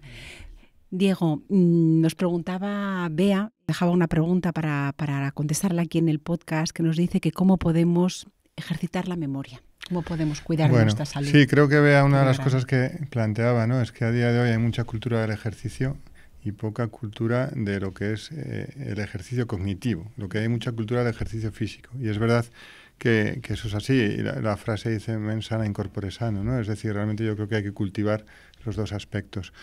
Diego, nos preguntaba Bea, dejaba una pregunta para contestarla aquí en el podcast, que nos dice que cómo podemos ejercitar la memoria, cómo podemos cuidar de nuestra salud. Sí, creo que Bea, una de las cosas que planteaba, ¿no? Es que a día de hoy hay mucha cultura del ejercicio y poca cultura de lo que es el ejercicio cognitivo. Lo que hay mucha cultura del ejercicio físico. Y es verdad que eso es así. Y la frase dice mens sana in corpore sano, ¿no? Es decir, realmente yo creo que hay que cultivar los dos aspectos.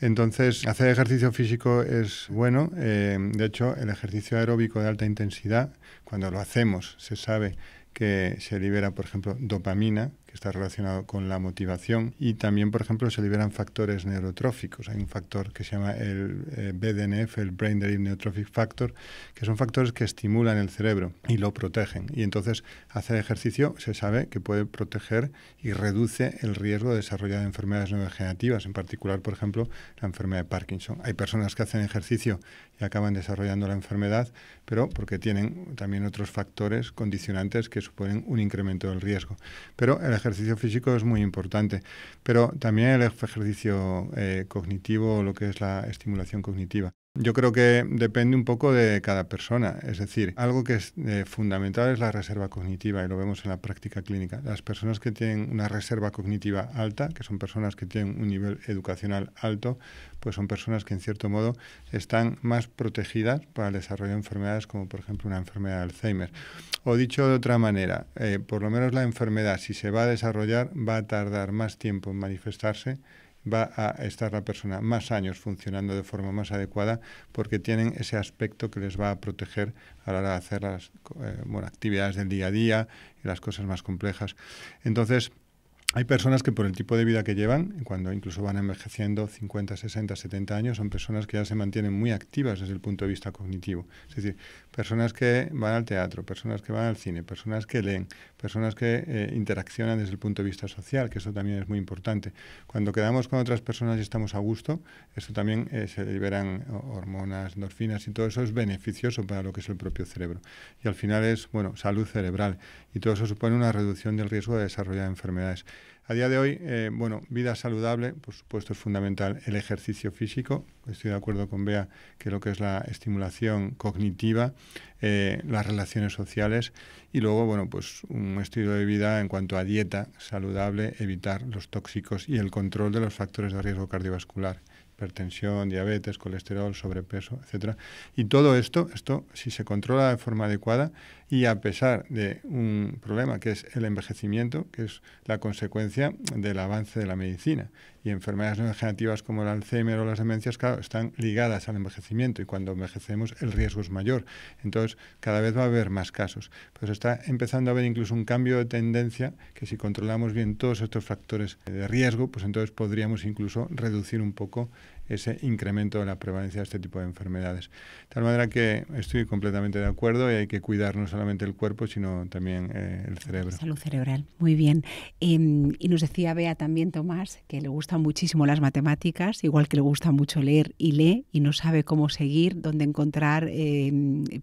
Entonces, hacer ejercicio físico es bueno. De hecho, el ejercicio aeróbico de alta intensidad, cuando lo hacemos, se sabe que se libera, por ejemplo, dopamina, que está relacionado con la motivación, y también, por ejemplo, se liberan factores neurotróficos. Hay un factor que se llama el BDNF, el Brain Derived Neurotrophic Factor, que son factores que estimulan el cerebro y lo protegen. Y entonces, hacer ejercicio se sabe que puede proteger y reduce el riesgo de desarrollar enfermedades neurodegenerativas, en particular, por ejemplo, la enfermedad de Parkinson. Hay personas que hacen ejercicio y acaban desarrollando la enfermedad, pero porque tienen también otros factores condicionantes que suponen un incremento del riesgo. Pero el ejercicio físico es muy importante, pero también el ejercicio cognitivo, lo que es la estimulación cognitiva. Yo creo que depende un poco de cada persona. Es decir, algo que es fundamental es la reserva cognitiva, y lo vemos en la práctica clínica. Las personas que tienen una reserva cognitiva alta, que son personas que tienen un nivel educacional alto, pues son personas que en cierto modo están más protegidas para el desarrollo de enfermedades como por ejemplo una enfermedad de Alzheimer. O dicho de otra manera, por lo menos la enfermedad, si se va a desarrollar, va a tardar más tiempo en manifestarse, va a estar la persona más años funcionando de forma más adecuada, porque tienen ese aspecto que les va a proteger a la hora de hacer las actividades del día a día y las cosas más complejas. Entonces, hay personas que por el tipo de vida que llevan, cuando incluso van envejeciendo 50, 60, 70 años, son personas que ya se mantienen muy activas desde el punto de vista cognitivo. Es decir, personas que van al teatro, personas que van al cine, personas que leen, personas que interaccionan desde el punto de vista social, que eso también es muy importante. Cuando quedamos con otras personas y estamos a gusto, eso también se liberan hormonas, endorfinas, y todo eso es beneficioso para lo que es el propio cerebro. Y al final es, salud cerebral. Y todo eso supone una reducción del riesgo de desarrollar enfermedades. A día de hoy, vida saludable, por supuesto, es fundamental el ejercicio físico. Estoy de acuerdo con Bea que lo que es la estimulación cognitiva, las relaciones sociales y luego, un estilo de vida en cuanto a dieta saludable, evitar los tóxicos y el control de los factores de riesgo cardiovascular. Hipertensión, diabetes, colesterol, sobrepeso, etcétera. Y todo esto, si se controla de forma adecuada y a pesar de un problema que es el envejecimiento, que es la consecuencia del avance de la medicina. Y enfermedades neurodegenerativas como el Alzheimer o las demencias, claro, están ligadas al envejecimiento y cuando envejecemos el riesgo es mayor. Entonces, cada vez va a haber más casos. Pues está empezando a haber incluso un cambio de tendencia que si controlamos bien todos estos factores de riesgo, pues entonces podríamos incluso reducir un poco ese incremento de la prevalencia de este tipo de enfermedades. De tal manera que estoy completamente de acuerdo y hay que cuidar no solamente el cuerpo, sino también el cerebro. Salud cerebral, muy bien. Y nos decía Bea también, Tomás, que le gustan muchísimo las matemáticas, igual que le gusta mucho leer y lee y no sabe cómo seguir, dónde encontrar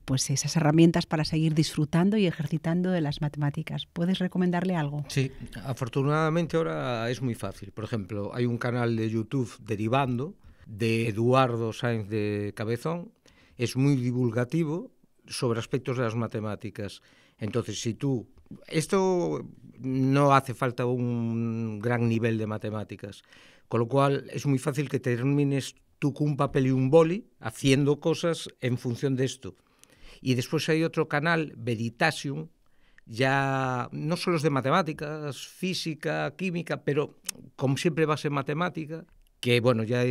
pues esas herramientas para seguir disfrutando y ejercitando de las matemáticas. ¿Puedes recomendarle algo? Sí, afortunadamente ahora es muy fácil. Por ejemplo, hay un canal de YouTube, Derivando, de Eduardo Sáenz de Cabezón. Es muy divulgativo sobre aspectos de las matemáticas. Entonces, si tú... Esto no hace falta un gran nivel de matemáticas, con lo cual es muy fácil que termines tú con un papel y un boli haciendo cosas en función de esto. Y después hay otro canal, Veritasium, ya no solo es de matemáticas, física, química, pero como siempre base en matemática, que bueno, ya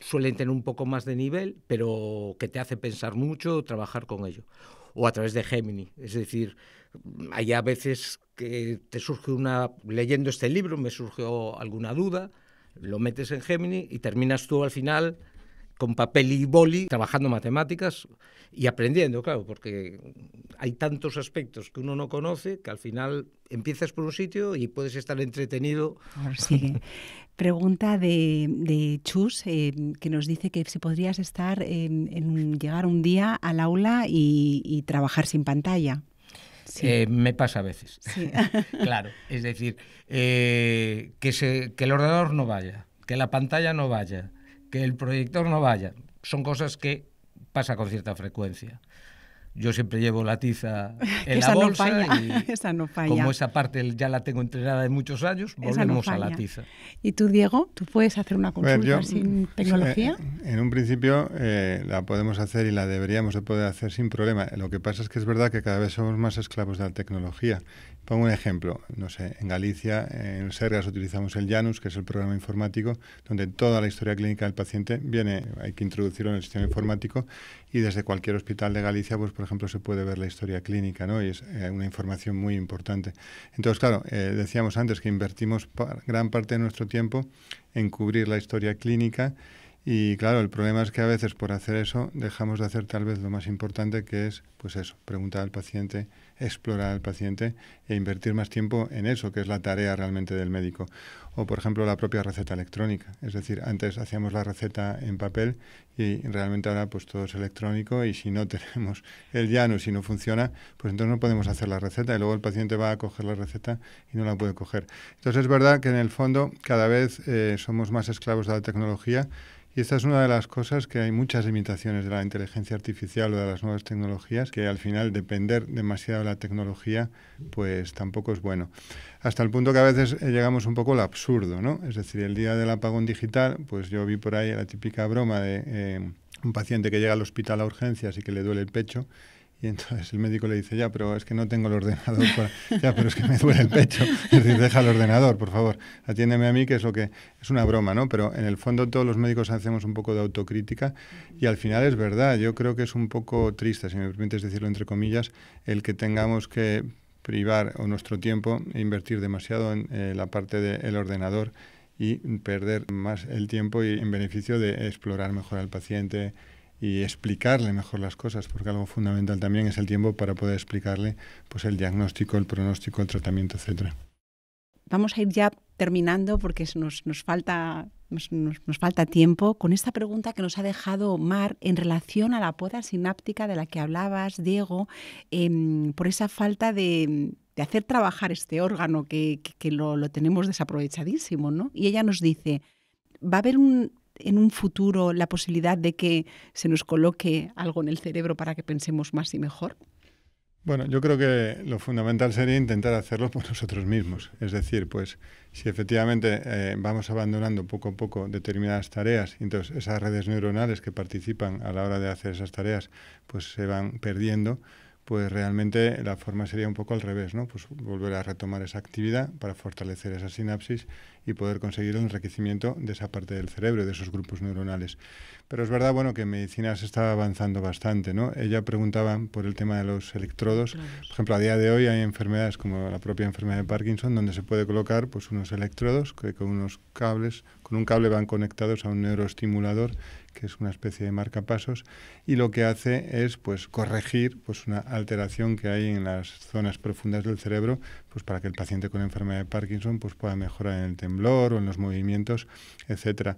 suelen tener un poco más de nivel, pero que te hace pensar mucho, trabajar con ello. O a través de Gemini, es decir, hay a veces que te surge leyendo este libro, me surgió alguna duda, lo metes en Gemini y terminas tú al final con papel y boli trabajando matemáticas y aprendiendo, claro, porque hay tantos aspectos que uno no conoce que al final empiezas por un sitio y puedes estar entretenido. Ahora sigue. Pregunta de Chus, que nos dice que si podrías llegar un día al aula y trabajar sin pantalla. Sí. Me pasa a veces. Sí. Claro, es decir, que el ordenador no vaya, que la pantalla no vaya, que el proyector no vaya. Son cosas que pasa con cierta frecuencia. Yo siempre llevo la tiza en la bolsa y esa no falla. Como esa parte ya la tengo entrenada de muchos años, volvemos a la tiza. ¿Y tú, Diego? ¿Tú puedes hacer una consulta sin tecnología? En un principio la podemos hacer y la deberíamos de poder hacer sin problema. Lo que pasa es que es verdad que cada vez somos más esclavos de la tecnología. Pongo un ejemplo, no sé, en Galicia, en Sergas utilizamos el Janus, que es el programa informático, donde toda la historia clínica del paciente hay que introducirlo en el sistema informático y desde cualquier hospital de Galicia, pues por ejemplo, se puede ver la historia clínica, ¿no? Y es una información muy importante. Entonces, claro, decíamos antes que invertimos gran parte de nuestro tiempo en cubrir la historia clínica y claro, el problema es que a veces por hacer eso dejamos de hacer tal vez lo más importante, que es, pues eso, preguntar al paciente, explorar al paciente e invertir más tiempo en eso, que es la tarea realmente del médico. O, por ejemplo, la propia receta electrónica. Es decir, antes hacíamos la receta en papel y realmente ahora pues todo es electrónico y si no tenemos el llano, si no funciona, pues entonces no podemos hacer la receta y luego el paciente va a coger la receta y no la puede coger. Entonces es verdad que en el fondo cada vez somos más esclavos de la tecnología. Y esta es una de las cosas que hay muchas limitaciones de la inteligencia artificial o de las nuevas tecnologías, que al final depender demasiado de la tecnología pues tampoco es bueno. Hasta el punto que a veces llegamos un poco al absurdo, ¿no? Es decir, el día del apagón digital, pues yo vi por ahí la típica broma de un paciente que llega al hospital a urgencias y que le duele el pecho. Y entonces el médico le dice, ya, pero es que no tengo el ordenador. Ya, pero es que me duele el pecho. Es decir, deja el ordenador, por favor. Atiéndeme a mí, que es lo que es una broma, ¿no? Pero en el fondo todos los médicos hacemos un poco de autocrítica y al final es verdad. Yo creo que es un poco triste, si me permites decirlo entre comillas, el que tengamos que privar nuestro tiempo e invertir demasiado en la parte del ordenador y perder más el tiempo y en beneficio de explorar mejor al paciente y explicarle mejor las cosas, porque algo fundamental también es el tiempo para poder explicarle pues el diagnóstico, el pronóstico, el tratamiento, etcétera. Vamos a ir ya terminando porque nos falta tiempo con esta pregunta que nos ha dejado Mar en relación a la poda sináptica de la que hablabas, Diego, por esa falta de hacer trabajar este órgano que lo tenemos desaprovechadísimo, ¿no? Y ella nos dice, ¿va a haber en un futuro la posibilidad de que se nos coloque algo en el cerebro para que pensemos más y mejor? Bueno, yo creo que lo fundamental sería intentar hacerlo por nosotros mismos. Es decir, pues si efectivamente vamos abandonando poco a poco determinadas tareas, entonces esas redes neuronales que participan a la hora de hacer esas tareas pues se van perdiendo, pues realmente la forma sería un poco al revés, ¿no? Pues volver a retomar esa actividad para fortalecer esa sinapsis y poder conseguir el enriquecimiento de esa parte del cerebro, de esos grupos neuronales. Pero es verdad, bueno, que en medicina se está avanzando bastante, ¿no? Ella preguntaba por el tema de los electrodos. Por ejemplo, a día de hoy hay enfermedades como la propia enfermedad de Parkinson, donde se puede colocar pues unos electrodos que con unos cables, con un cable van conectados a un neuroestimulador, que es una especie de marcapasos, y lo que hace es pues corregir pues una alteración que hay en las zonas profundas del cerebro, pues para que el paciente con enfermedad de Parkinson pues pueda mejorar en el temblor o en los movimientos, etcétera.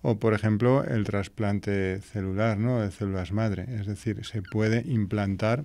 O, por ejemplo, el trasplante celular, ¿no? De células madre. Es decir, se puede implantar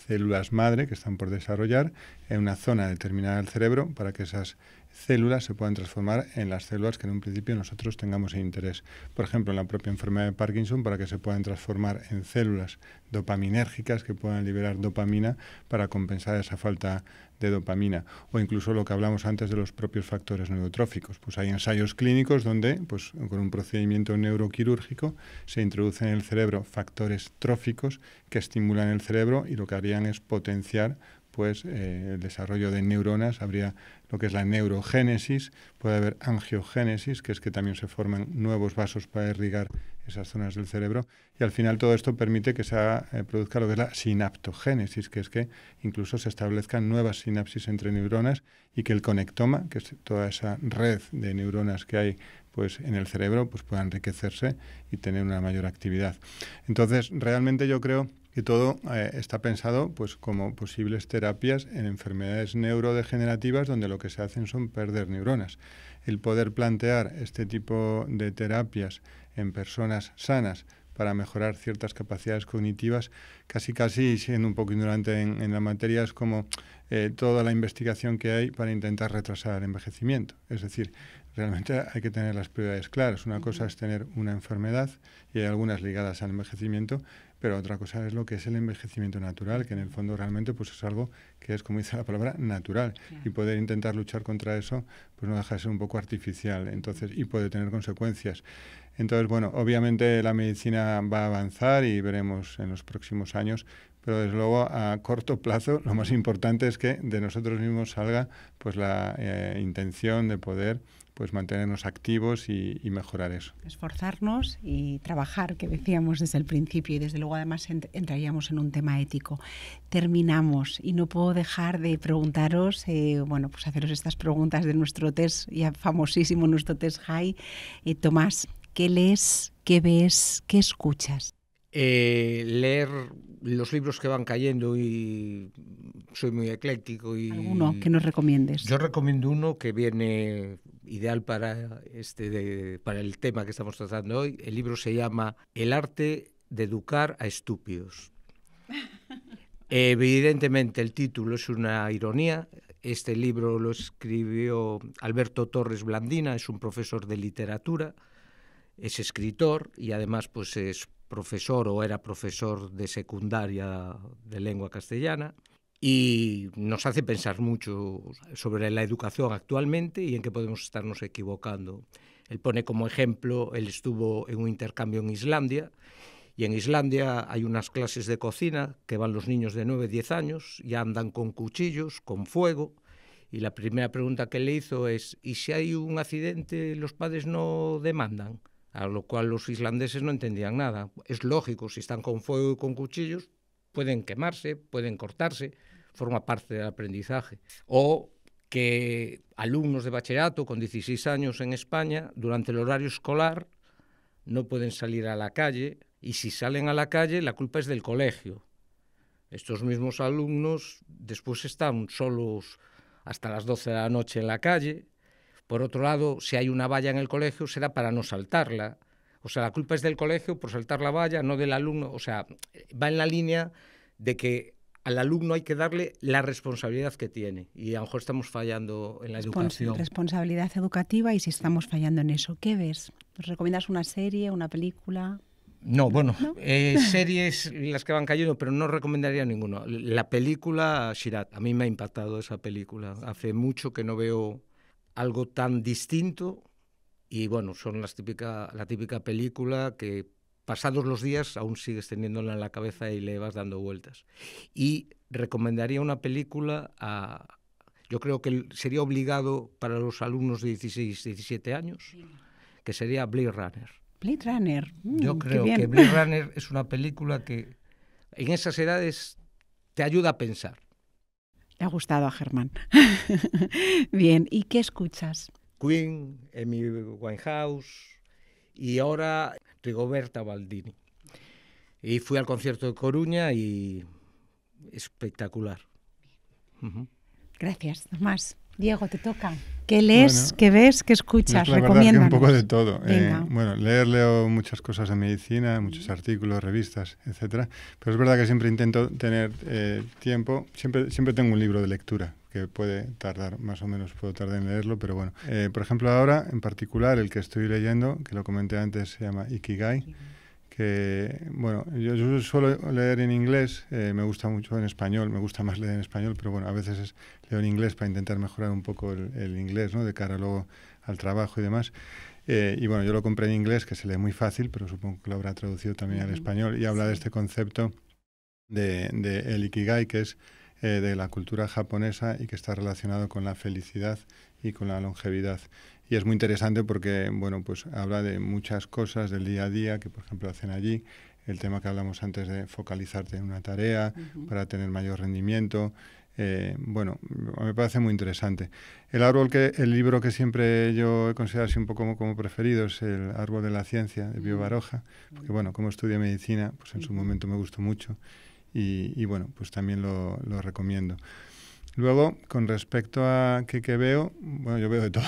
células madre que están por desarrollar en una zona determinada del cerebro para que esas células se puedan transformar en las células que en un principio nosotros tengamos interés. Por ejemplo, en la propia enfermedad de Parkinson, para que se puedan transformar en células dopaminérgicas que puedan liberar dopamina para compensar esa falta de dopamina. O incluso lo que hablamos antes de los propios factores neurotróficos. Pues hay ensayos clínicos donde, pues, con un procedimiento neuroquirúrgico, se introducen en el cerebro factores tróficos que estimulan el cerebro y lo que harían es potenciar pues el desarrollo de neuronas. Habría lo que es la neurogénesis, puede haber angiogénesis, que es que también se forman nuevos vasos para irrigar esas zonas del cerebro, y al final todo esto permite que se produzca lo que es la sinaptogénesis, que es que incluso se establezcan nuevas sinapsis entre neuronas y que el conectoma, que es toda esa red de neuronas que hay pues en el cerebro, pues pueda enriquecerse y tener una mayor actividad. Entonces, realmente yo creo que todo está pensado pues como posibles terapias en enfermedades neurodegenerativas donde lo que se hacen son perder neuronas. El poder plantear este tipo de terapias en personas sanas para mejorar ciertas capacidades cognitivas, casi siendo un poco ignorante en la materia, es como toda la investigación que hay para intentar retrasar el envejecimiento. Es decir, realmente hay que tener las prioridades claras. Una cosa es tener una enfermedad, y hay algunas ligadas al envejecimiento, pero otra cosa es lo que es el envejecimiento natural, que en el fondo realmente pues es algo que es, como dice la palabra, natural. Y poder intentar luchar contra eso pues no deja de ser un poco artificial, entonces, y puede tener consecuencias. Entonces, bueno, obviamente la medicina va a avanzar y veremos en los próximos años, pero desde luego a corto plazo lo más importante es que de nosotros mismos salga pues la intención de poder pues mantenernos activos y mejorar eso. Esforzarnos y trabajar, que decíamos desde el principio, y desde luego además entraríamos en un tema ético. Terminamos y no puedo dejar de preguntaros, pues haceros estas preguntas de nuestro test, ya famosísimo, nuestro test High. Tomás, ¿qué lees, qué ves, qué escuchas? Leer los libros que van cayendo, y soy muy ecléctico. ¿Alguno que nos recomiendes? Yo recomiendo uno que viene ideal para el tema que estamos tratando hoy. El libro se llama El arte de educar a estúpidos. Evidentemente el título es una ironía. Este libro lo escribió Alberto Torres Blandina, es un profesor de literatura, es escritor y además pues es profesor o era profesor de secundaria de lengua castellana, y nos hace pensar mucho sobre la educación actualmente y en qué podemos estarnos equivocando. Él pone como ejemplo, él estuvo en un intercambio en Islandia, y en Islandia hay unas clases de cocina que van los niños de 9-10 años y andan con cuchillos, con fuego, y la primera pregunta que le hizo es: ¿y si hay un accidente los padres no demandan? A lo cual los islandeses no entendían nada. Es lógico, si están con fuego y con cuchillos, pueden quemarse, pueden cortarse, forma parte del aprendizaje. O que alumnos de bachillerato con 16 años en España, durante el horario escolar, no pueden salir a la calle, y si salen a la calle, la culpa es del colegio. Estos mismos alumnos después están solos hasta las 12 de la noche en la calle. Por otro lado, si hay una valla en el colegio, será para no saltarla. O sea, la culpa es del colegio por saltar la valla, no del alumno. O sea, va en la línea de que al alumno hay que darle la responsabilidad que tiene. Y a lo mejor estamos fallando en la educación. Responsabilidad educativa, y si estamos fallando en eso, ¿qué ves? ¿Nos recomiendas una serie, una película? No, bueno, ¿No? Series las que van cayendo, pero no recomendaría ninguno. La película Shirat, a mí me ha impactado esa película. Hace mucho que no veo algo tan distinto, y bueno, son la típica película que pasados los días aún sigues teniéndola en la cabeza y le vas dando vueltas. Y recomendaría una película yo creo que sería obligado para los alumnos de 16, 17 años, que sería Blade Runner. Blade Runner. Yo creo que Blade Runner es una película que en esas edades te ayuda a pensar. Le ha gustado a Germán. Bien, ¿y qué escuchas? Queen, Amy Winehouse y ahora Rigoberta Bandini. Y fui al concierto de Coruña y espectacular. Gracias, Tomás. Diego, te toca. ¿Qué lees, bueno, qué ves, qué escuchas? La verdad es que un poco de todo. Venga. Leo muchas cosas de medicina, muchos artículos, revistas, etcétera. Pero es verdad que siempre intento tener tiempo. Siempre tengo un libro de lectura que puede tardar, más o menos puedo tardar en leerlo, pero bueno. Por ejemplo, ahora, en particular, el que estoy leyendo, que lo comenté antes, se llama Ikigai, que, bueno, yo suelo leer en inglés, me gusta mucho en español, me gusta más leer en español, pero bueno, a veces leo en inglés para intentar mejorar un poco el inglés, ¿no?, de cara luego al trabajo y demás. Y bueno, yo lo compré en inglés, que se lee muy fácil, pero supongo que lo habrá traducido también al español, y habla de este concepto de el Ikigai, que es de la cultura japonesa y que está relacionado con la felicidad y con la longevidad. Y es muy interesante porque, bueno, pues habla de muchas cosas del día a día que, por ejemplo, hacen allí. El tema que hablamos antes de focalizarte en una tarea para tener mayor rendimiento. Bueno, me parece muy interesante. El libro que siempre yo he considerado así un poco como preferido es El árbol de la ciencia, de Pío Baroja, porque, bueno, como estudié medicina, pues en su momento me gustó mucho y bueno, pues también lo recomiendo. Luego, con respecto a qué veo, bueno, yo veo de todo.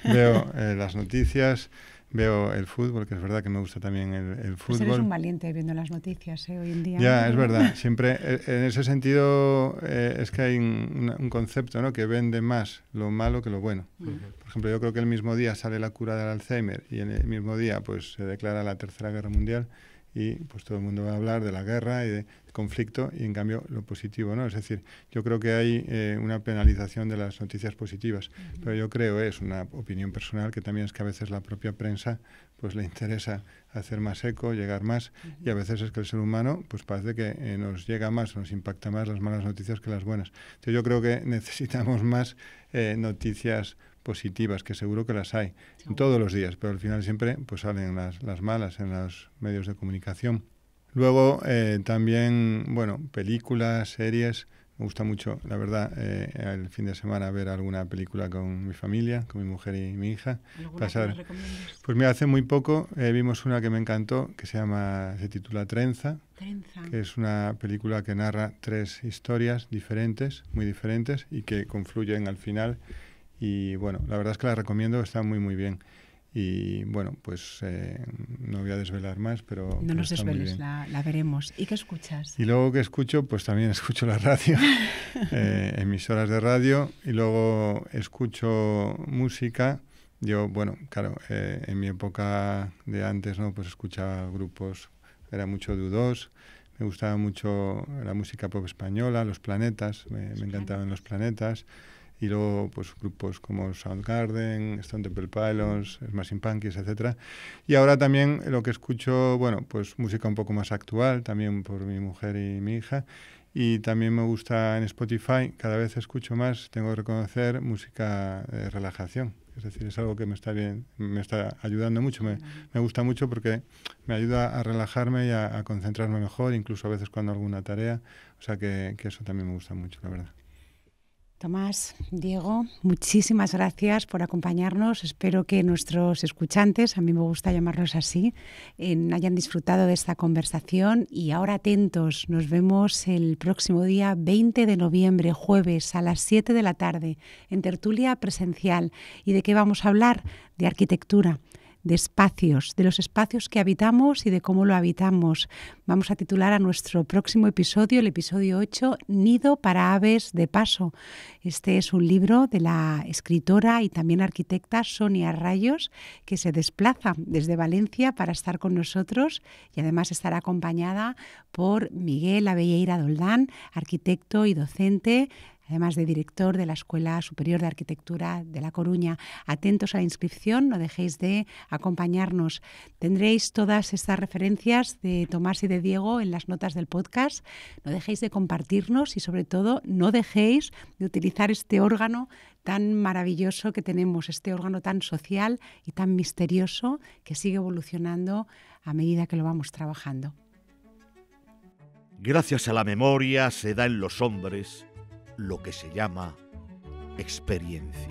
Veo las noticias, veo el fútbol, que es verdad que me gusta también el fútbol. Pues eres un valiente viendo las noticias hoy en día. Ya, es verdad. Siempre, en ese sentido, es que hay un concepto, ¿no?, que vende más lo malo que lo bueno. Por ejemplo, yo creo que el mismo día sale la cura del Alzheimer y en el mismo día pues se declara la Tercera Guerra Mundial y pues todo el mundo va a hablar de la guerra y de conflicto y en cambio lo positivo, ¿no? Es decir, yo creo que hay una penalización de las noticias positivas, pero yo creo, es una opinión personal, que también es que a veces la propia prensa pues le interesa hacer más eco, llegar más, y a veces es que el ser humano pues parece que nos llega más, nos impacta más las malas noticias que las buenas. Entonces yo creo que necesitamos más noticias positivas, que seguro que las hay todos los días, pero al final siempre pues salen las malas en los medios de comunicación. Luego también, bueno, películas, series. Me gusta mucho, la verdad, el fin de semana ver alguna película con mi familia, con mi mujer y mi hija. ¿Alguna que nos recomiendas? Pues mira, hace muy poco vimos una que me encantó, que se titula Trenza, que es una película que narra 3 historias diferentes, muy diferentes, y que confluyen al final. Y bueno, la verdad es que la recomiendo, está muy muy bien. Y bueno, pues no voy a desvelar más, pero no nos está desveles, la veremos. ¿Y qué escuchas? Y luego que escucho, pues también escucho la radio, emisoras de radio, y luego escucho música. Yo, bueno, claro, en mi época de antes, ¿no?, pues escuchaba grupos, era mucho de U2, me gustaba mucho la música pop española, Los Planetas, me encantaban Los Planetas. Y luego pues grupos como Soundgarden, Stone Temple Pilots, Smashing Pumpkins, etcétera. Y ahora también lo que escucho, bueno, pues música un poco más actual, también por mi mujer y mi hija. Y también me gusta en Spotify, cada vez escucho más, tengo que reconocer, música de relajación. Es decir, es algo que me está ayudando mucho, me gusta mucho porque me ayuda a relajarme y a concentrarme mejor, incluso a veces cuando hago una tarea. O sea que eso también me gusta mucho, la verdad. Tomás, Diego, muchísimas gracias por acompañarnos. Espero que nuestros escuchantes, a mí me gusta llamarlos así, hayan disfrutado de esta conversación. Y ahora atentos, nos vemos el próximo día 20 de noviembre, jueves, a las 7 de la tarde, en tertulia presencial. ¿Y de qué vamos a hablar? De arquitectura, de espacios, de los espacios que habitamos y de cómo lo habitamos. Vamos a titular a nuestro próximo episodio, el episodio 8, Nido para aves de paso. Este es un libro de la escritora y también arquitecta Sonia Rayos, que se desplaza desde Valencia para estar con nosotros y además estará acompañada por Miguel Abelleira Doldán, arquitecto y docente, además de director de la Escuela Superior de Arquitectura de La Coruña. Atentos a la inscripción, no dejéis de acompañarnos. Tendréis todas estas referencias de Tomás y de Diego en las notas del podcast. No dejéis de compartirnos y, sobre todo, no dejéis de utilizar este órgano tan maravilloso que tenemos, este órgano tan social y tan misterioso que sigue evolucionando a medida que lo vamos trabajando. Gracias a la memoria se da en los hombres lo que se llama experiencia.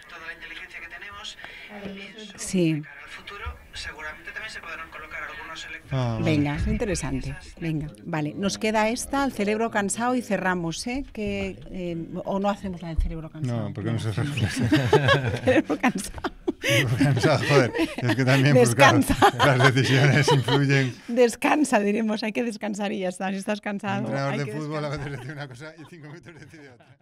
Toda la inteligencia que tenemos sí. Para el futuro seguramente también se podrán colocar algunos electrodos. Venga, es interesante. Venga, vale, nos queda esta, el cerebro cansado, y cerramos, o no hacemos la del cerebro cansado. No, porque no se refleja. Cerebro cansado. Cansado, joder. Es que también pues, claro, las decisiones influyen. Descansa, diremos, hay que descansar y ya está. Si estás cansado. Un entrenador hay de que fútbol a descansar. veces decide una cosa y 5 minutos decide otra.